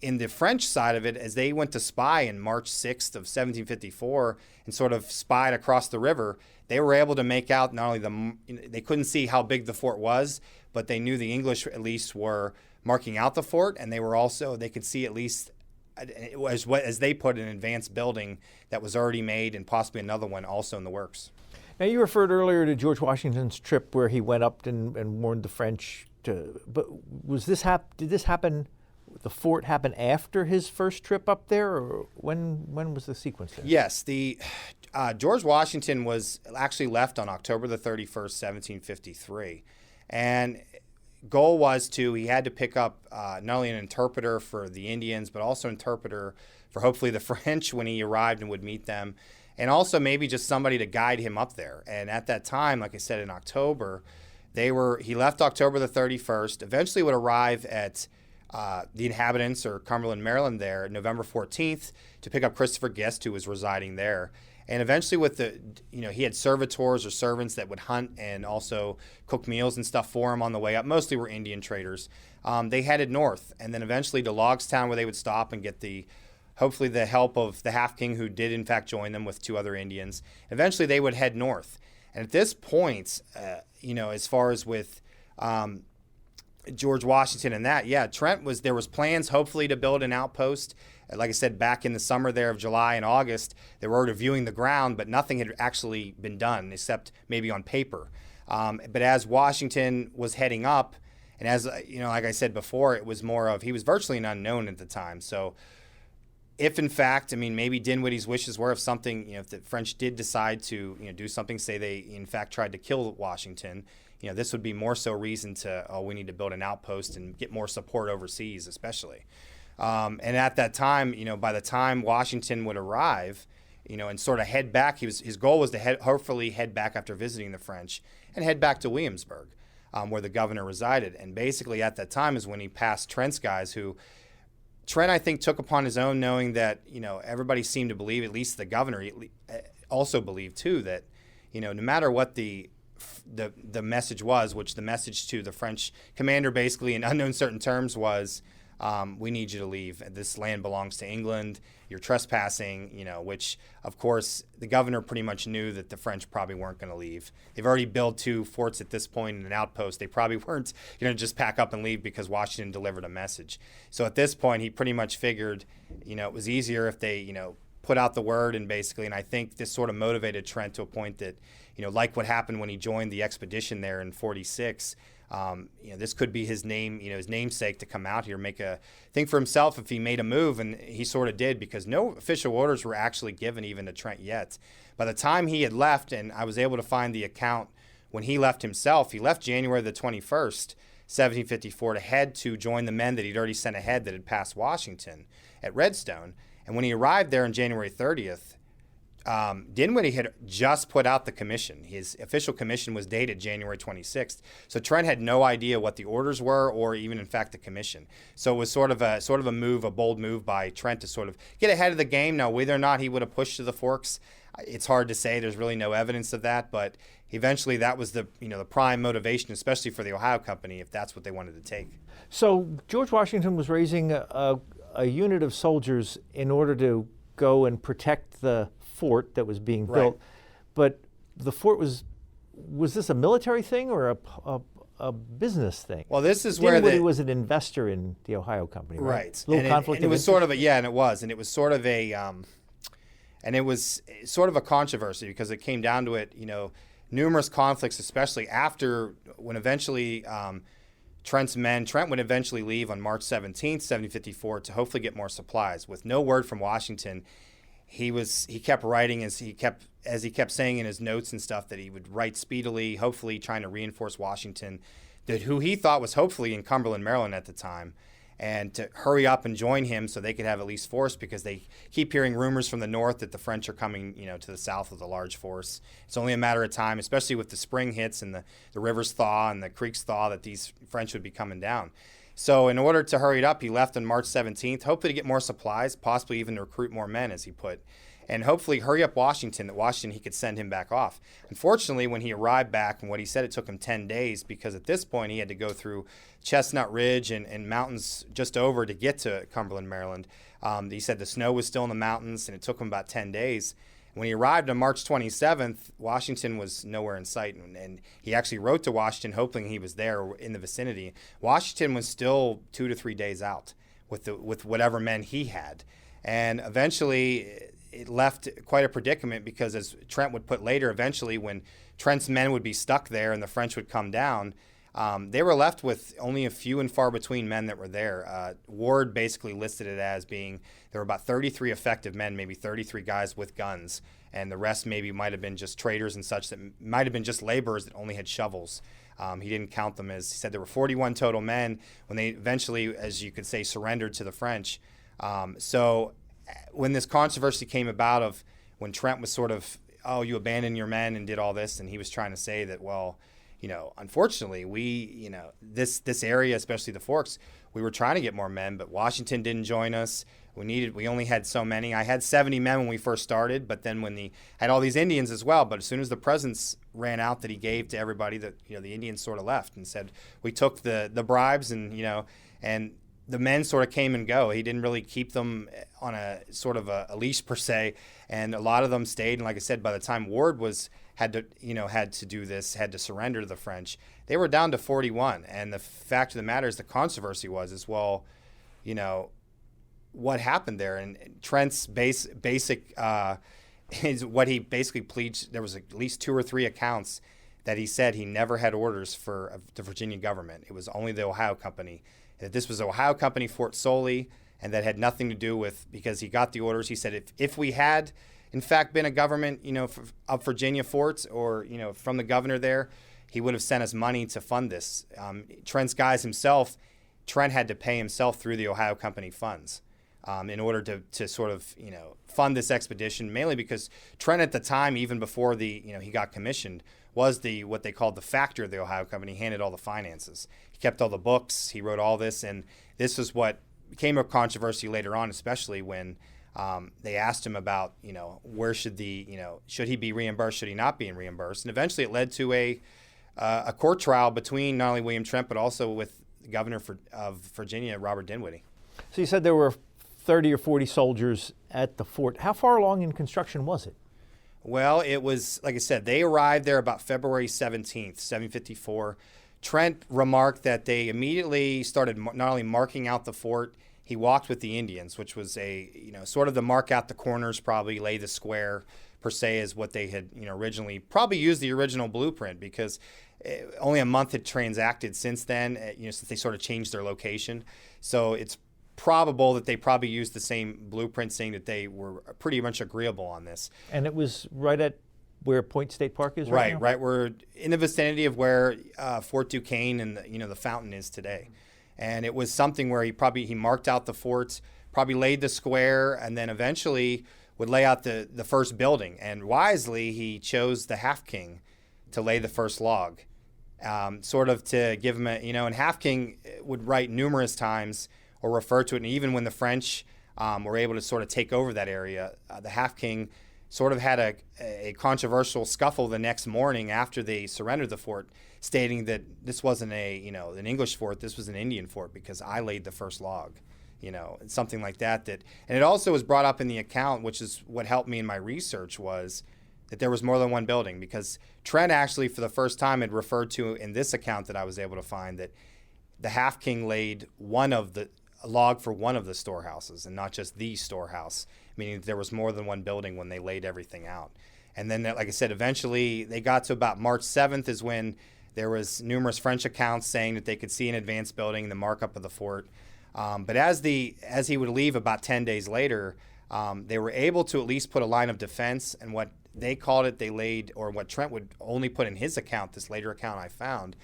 in the French side of it, as they went to spy in March 6th of 1754 and sort of spied across the river, they were able to make out not only they couldn't see how big the fort was, but they knew the English at least were marking out the fort, and they could see at least, as they put, an advanced building that was already made, and possibly another one also in the works. Now, you referred earlier to George Washington's trip where he went up and warned the French. But did this happen? The fort happen after his first trip up there, or when was the sequence there? Yes, George Washington was actually left on October the 31st, 1753, and goal was he had to pick up not only an interpreter for the Indians, but also an interpreter for hopefully the French when he arrived and would meet them, and also maybe just somebody to guide him up there. And at that time, like I said, in October, he left October the 31st, eventually would arrive at the inhabitants, or Cumberland, Maryland, there November 14th to pick up Christopher Gist, who was residing there. And eventually he had servitors or servants that would hunt and also cook meals and stuff for him on the way up. Mostly were Indian traders. They headed north, and then eventually to Logstown, where they would stop and get hopefully the help of the Half King, who did in fact join them with 2 other Indians. Eventually they would head north. And at this point, as far as with George Washington and that, there was plans hopefully to build an outpost. Like I said, back in the summer there of July and August, they were reviewing the ground, but nothing had actually been done except maybe on paper. But as Washington was heading up, and as like I said before, it was more of, he was virtually an unknown at the time. So if in fact, maybe Dinwiddie's wishes were, if something, if the French did decide to, do something, say they in fact tried to kill Washington, this would be more so reason to, we need to build an outpost and get more support overseas, especially. And at that time, by the time Washington would arrive, and sort of head back, his goal was to hopefully head back after visiting the French and head back to Williamsburg, where the governor resided. And basically at that time is when he passed Trent's guys, who Trent, I think, took upon his own, knowing that, everybody seemed to believe, at least the governor also believed too, that, no matter what the message was, which the message to the French commander basically in unknown certain terms was, we need you to leave. This land belongs to England. You're trespassing, which, of course, the governor pretty much knew that the French probably weren't going to leave. They've already built 2 forts at this point in an outpost. They probably weren't going to just pack up and leave because Washington delivered a message. So at this point, he pretty much figured, it was easier if they, put out the word, and I think this sort of motivated Trent to a point that, like what happened when he joined the expedition there in 46, this could be his name, his namesake to come out here, make a thing for himself if he made a move, and he sort of did, because no official orders were actually given even to Trent yet. By the time he had left, and I was able to find the account when he left himself, he left January the 21st, 1754, to head to join the men that he'd already sent ahead that had passed Washington at Redstone. And when he arrived there on January 30th, Dinwiddie had just put out the commission. His official commission was dated January 26th. So Trent had no idea what the orders were, or even, in fact, the commission. So it was sort of a bold move by Trent to sort of get ahead of the game. Now, whether or not he would have pushed to the forks, it's hard to say. There's really no evidence of that. But eventually that was the prime motivation, especially for the Ohio Company, if that's what they wanted to take. So George Washington was raising a unit of soldiers in order to go and protect the fort that was being built. Right. But the fort was this a military thing or a business thing? Well, this is where Dinwiddie was an investor in the Ohio Company, right? Right. A little conflict. And it was sort of it was sort of a controversy, because it came down to it, numerous conflicts, especially after when eventually Trent would eventually leave on March 17th, 1754, to hopefully get more supplies. With no word from Washington, he kept writing, as he kept saying in his notes and stuff, that he would write speedily, hopefully trying to reinforce Washington, who he thought was hopefully in Cumberland, Maryland at the time, and to hurry up and join him so they could have at least force, because they keep hearing rumors from the north that the French are coming, to the south with a large force. It's only a matter of time, especially with the spring hits and the rivers thaw and the creeks thaw, that these French would be coming down. So in order to hurry it up, he left on March 17th, hopefully to get more supplies, possibly even to recruit more men, as he put, and hopefully hurry up Washington, he could send him back off. Unfortunately, when he arrived back, and what he said, it took him 10 days, because at this point he had to go through Chestnut Ridge and mountains just over to get to Cumberland, Maryland. He said the snow was still in the mountains, and it took him about 10 days. When he arrived on March 27th, Washington was nowhere in sight, and he actually wrote to Washington hoping he was there in the vicinity. Washington was still 2 to 3 days out with whatever men he had, and eventually it left quite a predicament, because, as Trent would put later, eventually when Trent's men would be stuck there and the French would come down, they were left with only a few and far between men that were there. Ward basically listed it as being, there were about 33 effective men, maybe 33 guys with guns, and the rest maybe might have been just traders and such, that might have been just laborers that only had shovels. He didn't count them. As he said, there were 41 total men when they eventually, as you could say, surrendered to the French. So when this controversy came about of when Trent was sort of, oh, you abandoned your men and did all this, and he was trying to say that, well, unfortunately, we, this area, especially the Forks, we were trying to get more men, but Washington didn't join us. We only had so many. I had 70 men when we first started, but then had all these Indians as well. But as soon as the presents ran out that he gave to everybody, that the Indians sort of left and said, we took the bribes, and and the men sort of came and go. He didn't really keep them on a sort of a leash per se, and a lot of them stayed. And like I said, by the time Ward had to surrender to the French, they were down to 41. And the fact of the matter is, the controversy was what happened there. And Trent's basic is what he basically pleads. There was at least 2 or 3 accounts that he said he never had orders for the Virginia government. It was only the Ohio Company. That this was Ohio Company fort solely, and that had nothing to do with, because he got the orders. He said if we had, in fact, been a government, of Virginia forts, or, from the governor there, he would have sent us money to fund this. Trent's guys himself, Trent had to pay himself through the Ohio Company funds in order to sort of, fund this expedition, mainly because Trent at the time, even before he got commissioned, was what they called the factor of the Ohio Company. He handled all the finances. He kept all the books. He wrote all this, and this was what became a controversy later on, especially when they asked him about, where should he be reimbursed, should he not be reimbursed, and eventually it led to a court trial between not only William Trent but also with the governor of Virginia, Robert Dinwiddie. So you said there were 30 or 40 soldiers at the fort. How far along in construction was it? Well, it was, like I said, they arrived there about February 17th, 1754. Trent remarked that they immediately started not only marking out the fort, he walked with the Indians, which was sort of to mark out the corners, probably lay the square per se, is what they had, originally probably used the original blueprint, because only a month had transacted since then, since they sort of changed their location. So it's probable that they probably used the same blueprint, saying that they were pretty much agreeable on this. And it was right at where Point State Park is right now? Right. We're in the vicinity of where Fort Duquesne and the fountain is today. And it was something where he marked out the fort, probably laid the square, and then eventually would lay out the first building. And wisely, he chose the Half King to lay the first log, sort of to give him and Half King would write numerous times or refer to it. And even when the French were able to sort of take over that area, the Half King sort of had a controversial scuffle the next morning after they surrendered the fort, stating that this wasn't an English fort, this was an Indian fort because I laid the first log, something like that. And it also was brought up in the account, which is what helped me in my research, was that there was more than one building, because Trent actually for the first time had referred to in this account that I was able to find that the Half King laid a log for one of the storehouses and not just the storehouse, meaning there was more than one building when they laid everything out. And then, like I said, eventually they got to about March 7th is when there was numerous French accounts saying that they could see an advanced building, the markup of the fort. But as he would leave about 10 days later, they were able to at least put a line of defense, and what they called it, they laid, or what Trent would only put in his account, this later account I found,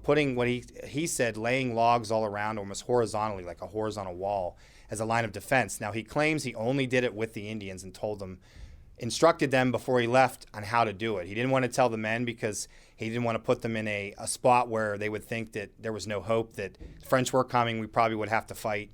putting what he said, laying logs all around almost horizontally, like a horizontal wall, as a line of defense. Now, he claims he only did it with the Indians and instructed them before he left on how to do it. He didn't want to tell the men because he didn't want to put them in a spot where they would think that there was no hope, that the French were coming, we probably would have to fight,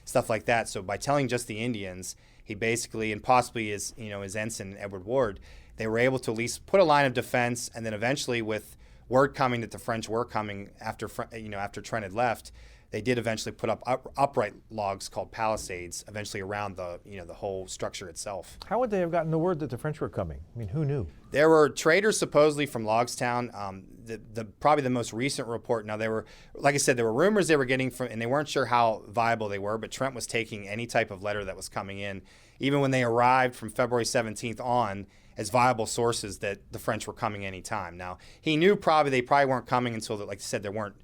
stuff like that. So by telling just the Indians, he basically, and possibly his ensign, Edward Ward, they were able to at least put a line of defense, and then eventually with word coming that the French were coming after Trent had left, they did eventually put up upright logs called palisades, eventually around the whole structure itself. How would they have gotten the word that the French were coming? I mean, who knew? There were traders supposedly from Logstown. Probably the most recent report. Now, there were, like I said, there were rumors they were getting from, and they weren't sure how viable they were, but Trent was taking any type of letter that was coming in, even when they arrived from February 17th on, as viable sources that the French were coming anytime. Now, he knew they probably weren't coming until, like I said, there weren't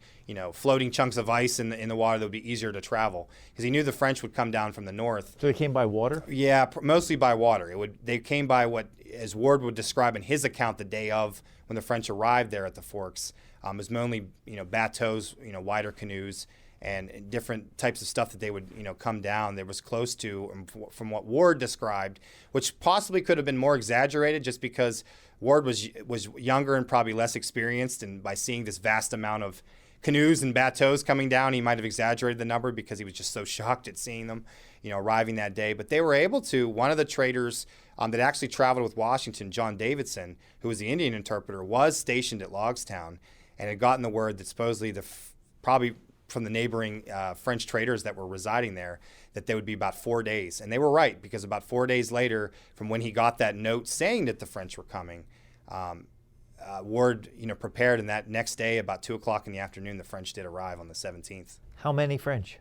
floating chunks of ice in the water that would be easier to travel, because he knew the French would come down from the north. So they came by water? Yeah, mostly by water. They came by what, as Ward would describe in his account the day of when the French arrived there at the Forks, was mainly bateaus, wider canoes, and different types of stuff that they would come down. There was close to, from what Ward described, which possibly could have been more exaggerated just because Ward was younger and probably less experienced, and by seeing this vast amount of canoes and bateaus coming down, he might have exaggerated the number because he was just so shocked at seeing them, arriving that day. But they were able to, one of the traders that actually traveled with Washington, John Davidson, who was the Indian interpreter, was stationed at Logstown and had gotten the word that supposedly probably from the neighboring French traders that were residing there, that they would be about 4 days. And they were right, because about 4 days later, from when he got that note saying that the French were coming, Ward, prepared, and that next day, about 2:00 in the afternoon, the French did arrive on the 17th. How many French?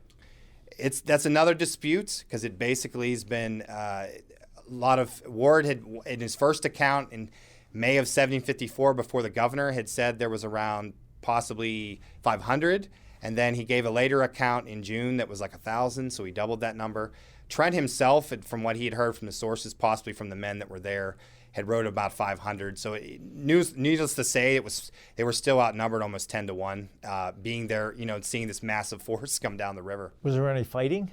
That's another dispute, because it basically has been a lot of, Ward had, in his first account in May of 1754, before the governor, had said there was around possibly 500. And then he gave a later account in June that was like 1,000, so he doubled that number. Trent himself, from what he had heard from the sources, possibly from the men that were there, had wrote about 500. So needless to say, they were still outnumbered almost 10 to 1, being there, seeing this massive force come down the river. Was there any fighting?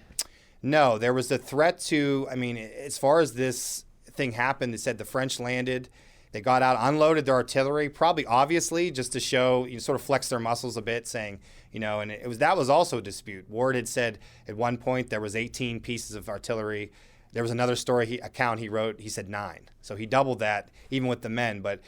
No, there was a threat to, as far as this thing happened, they said the French landed, they got out, unloaded their artillery, probably obviously just to show, sort of flex their muscles a bit, saying, and that was also a dispute. Ward had said at one point there was 18 pieces of artillery. There was another account he wrote, he said 9. So he doubled that even with the men. But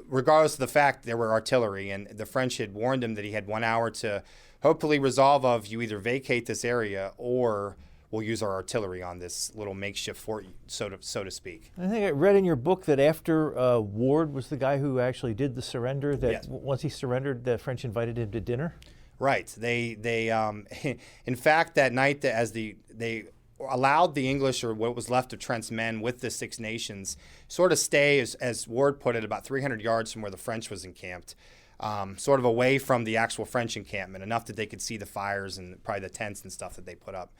regardless of the fact there were artillery, and the French had warned him that he had 1 hour to hopefully resolve of, you either vacate this area or we'll use our artillery on this little makeshift fort, so to speak. I think I read in your book that after Ward was the guy who actually did the surrender, that Yes. Once he surrendered, the French invited him to dinner. Right. They in fact, that night, they allowed the English, or what was left of Trent's men with the Six Nations, sort of stay, as Ward put it, about 300 yards from where the French was encamped, sort of away from the actual French encampment, enough that they could see the fires and probably the tents and stuff that they put up.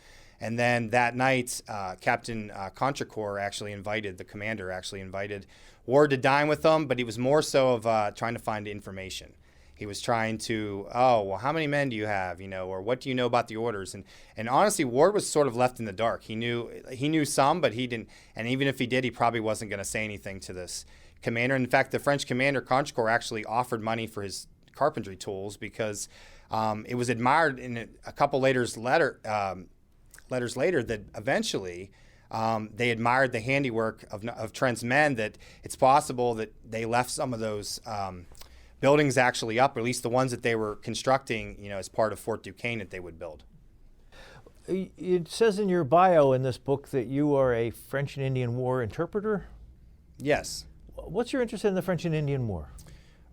And then that night, Captain Contrecoeur the commander actually invited Ward to dine with them, but he was more so of trying to find information. He was trying to, how many men do you have, or what do you know about the orders? And honestly, Ward was sort of left in the dark. He knew some, but he didn't. And even if he did, he probably wasn't going to say anything to this commander. In fact, the French commander, Contrecoeur, actually offered money for his carpentry tools because it was admired in a couple letters later that eventually they admired the handiwork of Trent's men, that it's possible that they left some of those buildings actually up, or at least the ones that they were constructing, as part of Fort Duquesne that they would build. It says in your bio in this book that you are a French and Indian War interpreter. Yes. What's your interest in the French and Indian War?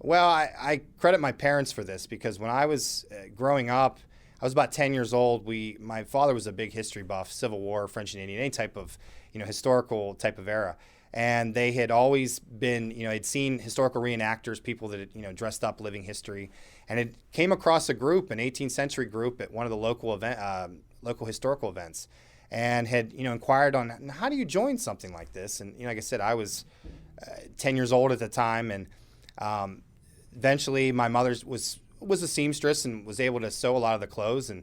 Well, I credit my parents for this, because when I was growing up, I was about 10 years old. My father was a big history buff, Civil War, French and Indian, any type of, historical type of era. And they had always been, had seen historical reenactors, people that had, dressed up living history. And it came across a group, an 18th century group at one of the local historical events, and had, inquired on, how do you join something like this? And, like I said, I was 10 years old at the time. And eventually my mother was a seamstress and was able to sew a lot of the clothes, and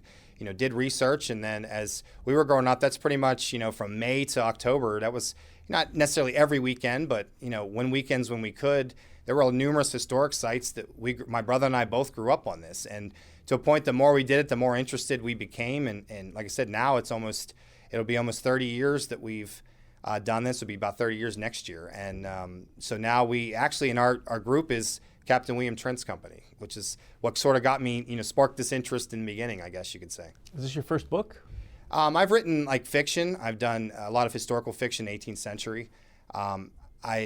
did research. And then as we were growing up, that's pretty much from May to October. That was not necessarily every weekend, but when we could, there were numerous historic sites that my brother and I both grew up on this, and to a point, the more we did it, the more interested we became. And like I said, now it'll be almost 30 years that we've done this. It'll be about 30 years next year. And so now we actually, in our group, is Captain William Trent's company, which is what sort of got me, sparked this interest in the beginning, I guess you could say. Is this your first book? I've written fiction. I've done a lot of historical fiction, 18th century.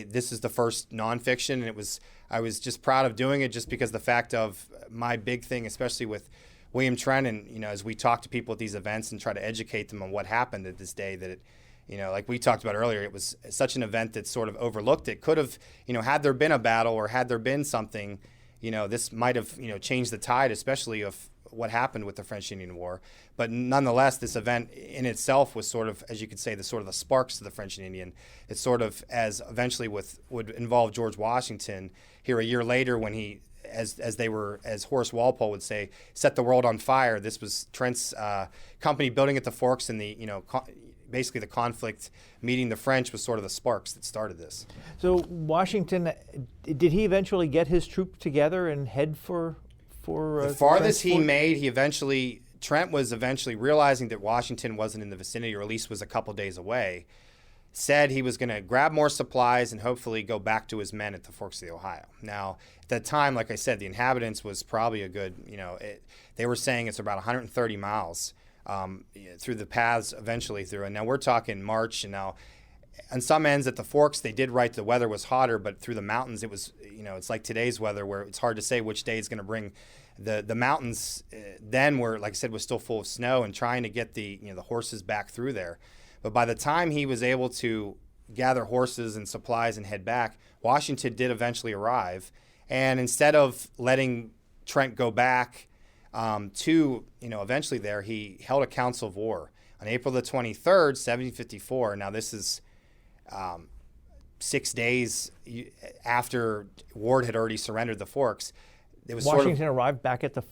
This is the first nonfiction, and I was just proud of doing it, just because the fact of my big thing, especially with William Trent, and as we talk to people at these events and try to educate them on what happened at this day, that it, like we talked about earlier, it was such an event that sort of overlooked. It could have, had there been a battle, or had there been something, this might have, changed the tide, especially of what happened with the French-Indian War. But nonetheless, this event in itself was sort of, as you could say, the sparks to the French and Indian. It's sort of, as eventually would involve George Washington here a year later, when he, as Horace Walpole would say, set the world on fire. This was Trent's company building at the Forks, and basically the conflict meeting the French was sort of the sparks that started this. So Washington, did he eventually get his troops together and head for the farthest he made, Trent was eventually realizing that Washington wasn't in the vicinity, or at least was a couple days away, said he was going to grab more supplies and hopefully go back to his men at the Forks of the Ohio. Now, at that time, like I said, the inhabitants was probably a good, they were saying it's about 130 miles through the paths eventually through. And now we're talking March, and now on some ends at the Forks, they did write the weather was hotter, but through the mountains, it was, it's like today's weather, where it's hard to say which day is going to bring the mountains. Then were, like I said, was still full of snow, and trying to get the horses back through there. But by the time he was able to gather horses and supplies and head back, Washington did eventually arrive. And instead of letting Trent go back to, eventually there, he held a council of war On April the 23rd, 1754, now this is 6 days after Ward had already surrendered the Forks. It was Washington arrived back at the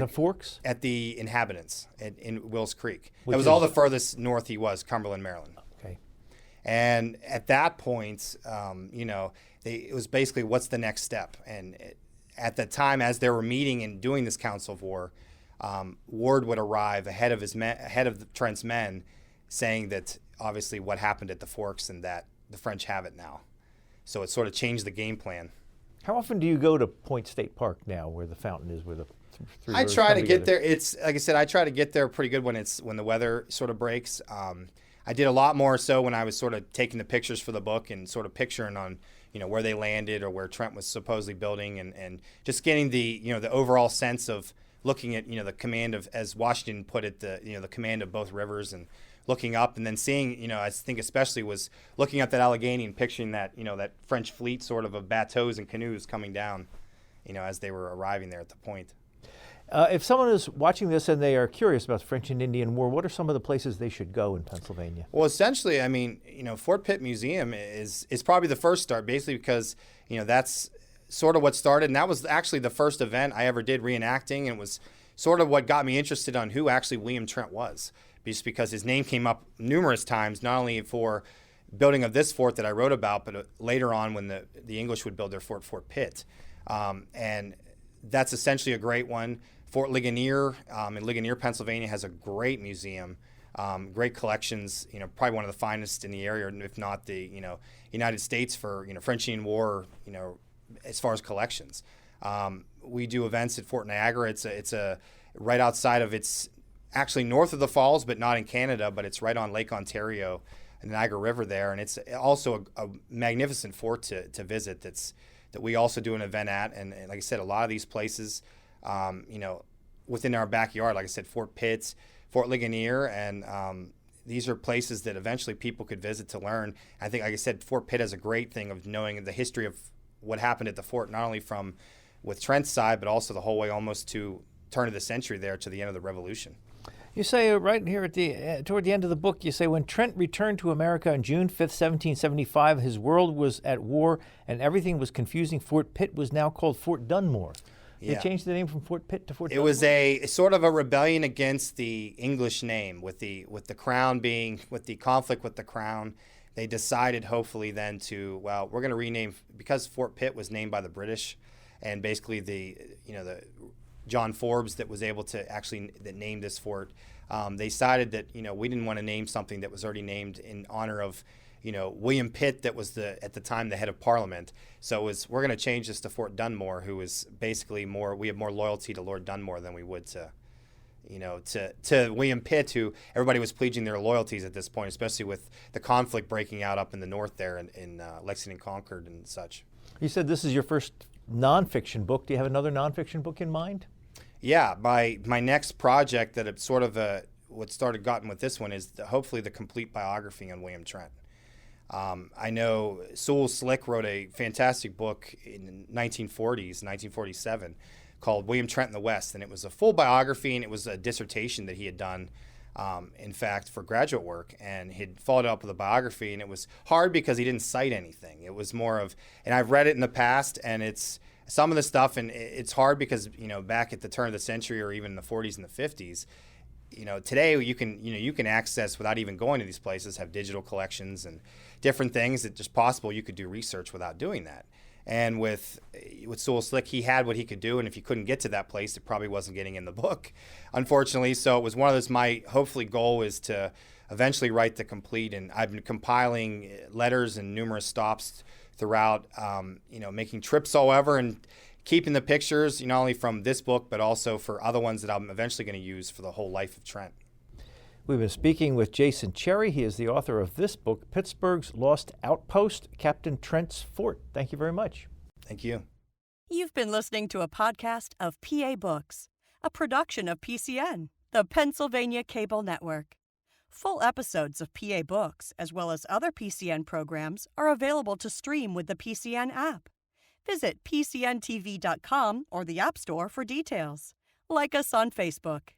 Forks? At the inhabitants in Wills Creek. Which that was all the furthest north he was, Cumberland, Maryland. Okay. And at that point, it was basically what's the next step. And at the time, as they were meeting and doing this council of war, Ward would arrive ahead of Trent's men, saying that obviously what happened at the Forks and that the French have it now. So it sort of changed the game plan. How often do you go to Point State Park now, where the fountain is, where the three I rivers try come to together? get there. It's like I said, I try to get there pretty good when the weather sort of breaks. I did a lot more so when I was sort of taking the pictures for the book and sort of picturing on where they landed or where Trent was supposedly building, and just getting the the overall sense of looking at the command of, as Washington put it, the command of both rivers, and looking up and then seeing, I think especially was looking at that Allegheny and picturing that, that French fleet sort of bateaux and canoes coming down, as they were arriving there at the point. If someone is watching this and they are curious about the French and Indian War, what are some of the places they should go in Pennsylvania? Well, essentially, I mean, Fort Pitt Museum is probably the first start, basically because, that's sort of what started. And that was actually the first event I ever did reenacting, and it was sort of what got me interested on who actually William Trent was. Just because his name came up numerous times, not only for building of this fort that I wrote about, but later on when the English would build their fort, Fort Pitt. And that's essentially a great one. Fort Ligonier in Ligonier, Pennsylvania has a great museum, great collections, probably one of the finest in the area, if not the, United States for, French Indian War, as far as collections. We do events at Fort Niagara. It's a right outside of actually north of the falls, but not in Canada, but it's right on Lake Ontario and the Niagara River there. And it's also a magnificent fort to visit that we also do an event at. And like I said, a lot of these places, within our backyard, like I said, Fort Pitt, Fort Ligonier, and these are places that eventually people could visit to learn. I think, like I said, Fort Pitt has a great thing of knowing the history of what happened at the fort, not only from with Trent's side, but also the whole way almost to turn of the century there to the end of the Revolution. You say right here at toward the end of the book, you say, when Trent returned to America on June 5th, 1775, his world was at war and everything was confusing. Fort Pitt was now called Fort Dunmore. They changed the name from Fort Pitt to Fort Dunmore? It was a sort of a rebellion against the English name with the crown with the conflict with the crown. They decided hopefully then we're going to rename, because Fort Pitt was named by the British, and basically the John Forbes that was able to that named this fort. They decided that we didn't want to name something that was already named in honor of William Pitt, that was at the time the head of Parliament. So we're going to change this to Fort Dunmore, who is basically we have more loyalty to Lord Dunmore than we would to William Pitt, who everybody was pledging their loyalties at this point, especially with the conflict breaking out up in the north there in Lexington, Concord and such. You said this is your first nonfiction book. Do you have another nonfiction book in mind? Yeah, my next project that it's sort of what started gotten with this one is hopefully the complete biography on William Trent. I know Sewell Slick wrote a fantastic book in 1947, called William Trent in the West, and it was a full biography, and it was a dissertation that he had done, in fact, for graduate work, and he'd followed it up with a biography, and it was hard because he didn't cite anything. It was more of, and I've read it in the past, and it's some of the stuff, and it's hard because, back at the turn of the century or even in the 40s and the 50s, today you can access, without even going to these places, have digital collections and different things that just possible you could do research without doing that. And with Sewell Slick, he had what he could do, and if you couldn't get to that place, it probably wasn't getting in the book, unfortunately. So it was one of those, my hopefully goal is to eventually write the complete, and I've been compiling letters and numerous stops throughout, making trips all over and keeping the pictures, not only from this book, but also for other ones that I'm eventually going to use for the whole life of Trent. We've been speaking with Jason Cherry. He is the author of this book, Pittsburgh's Lost Outpost, Captain Trent's Fort. Thank you very much. Thank you. You've been listening to a podcast of PA Books, a production of PCN, the Pennsylvania Cable Network. Full episodes of PA Books, as well as other PCN programs, are available to stream with the PCN app. Visit PCNTV.com or the App Store for details. Like us on Facebook.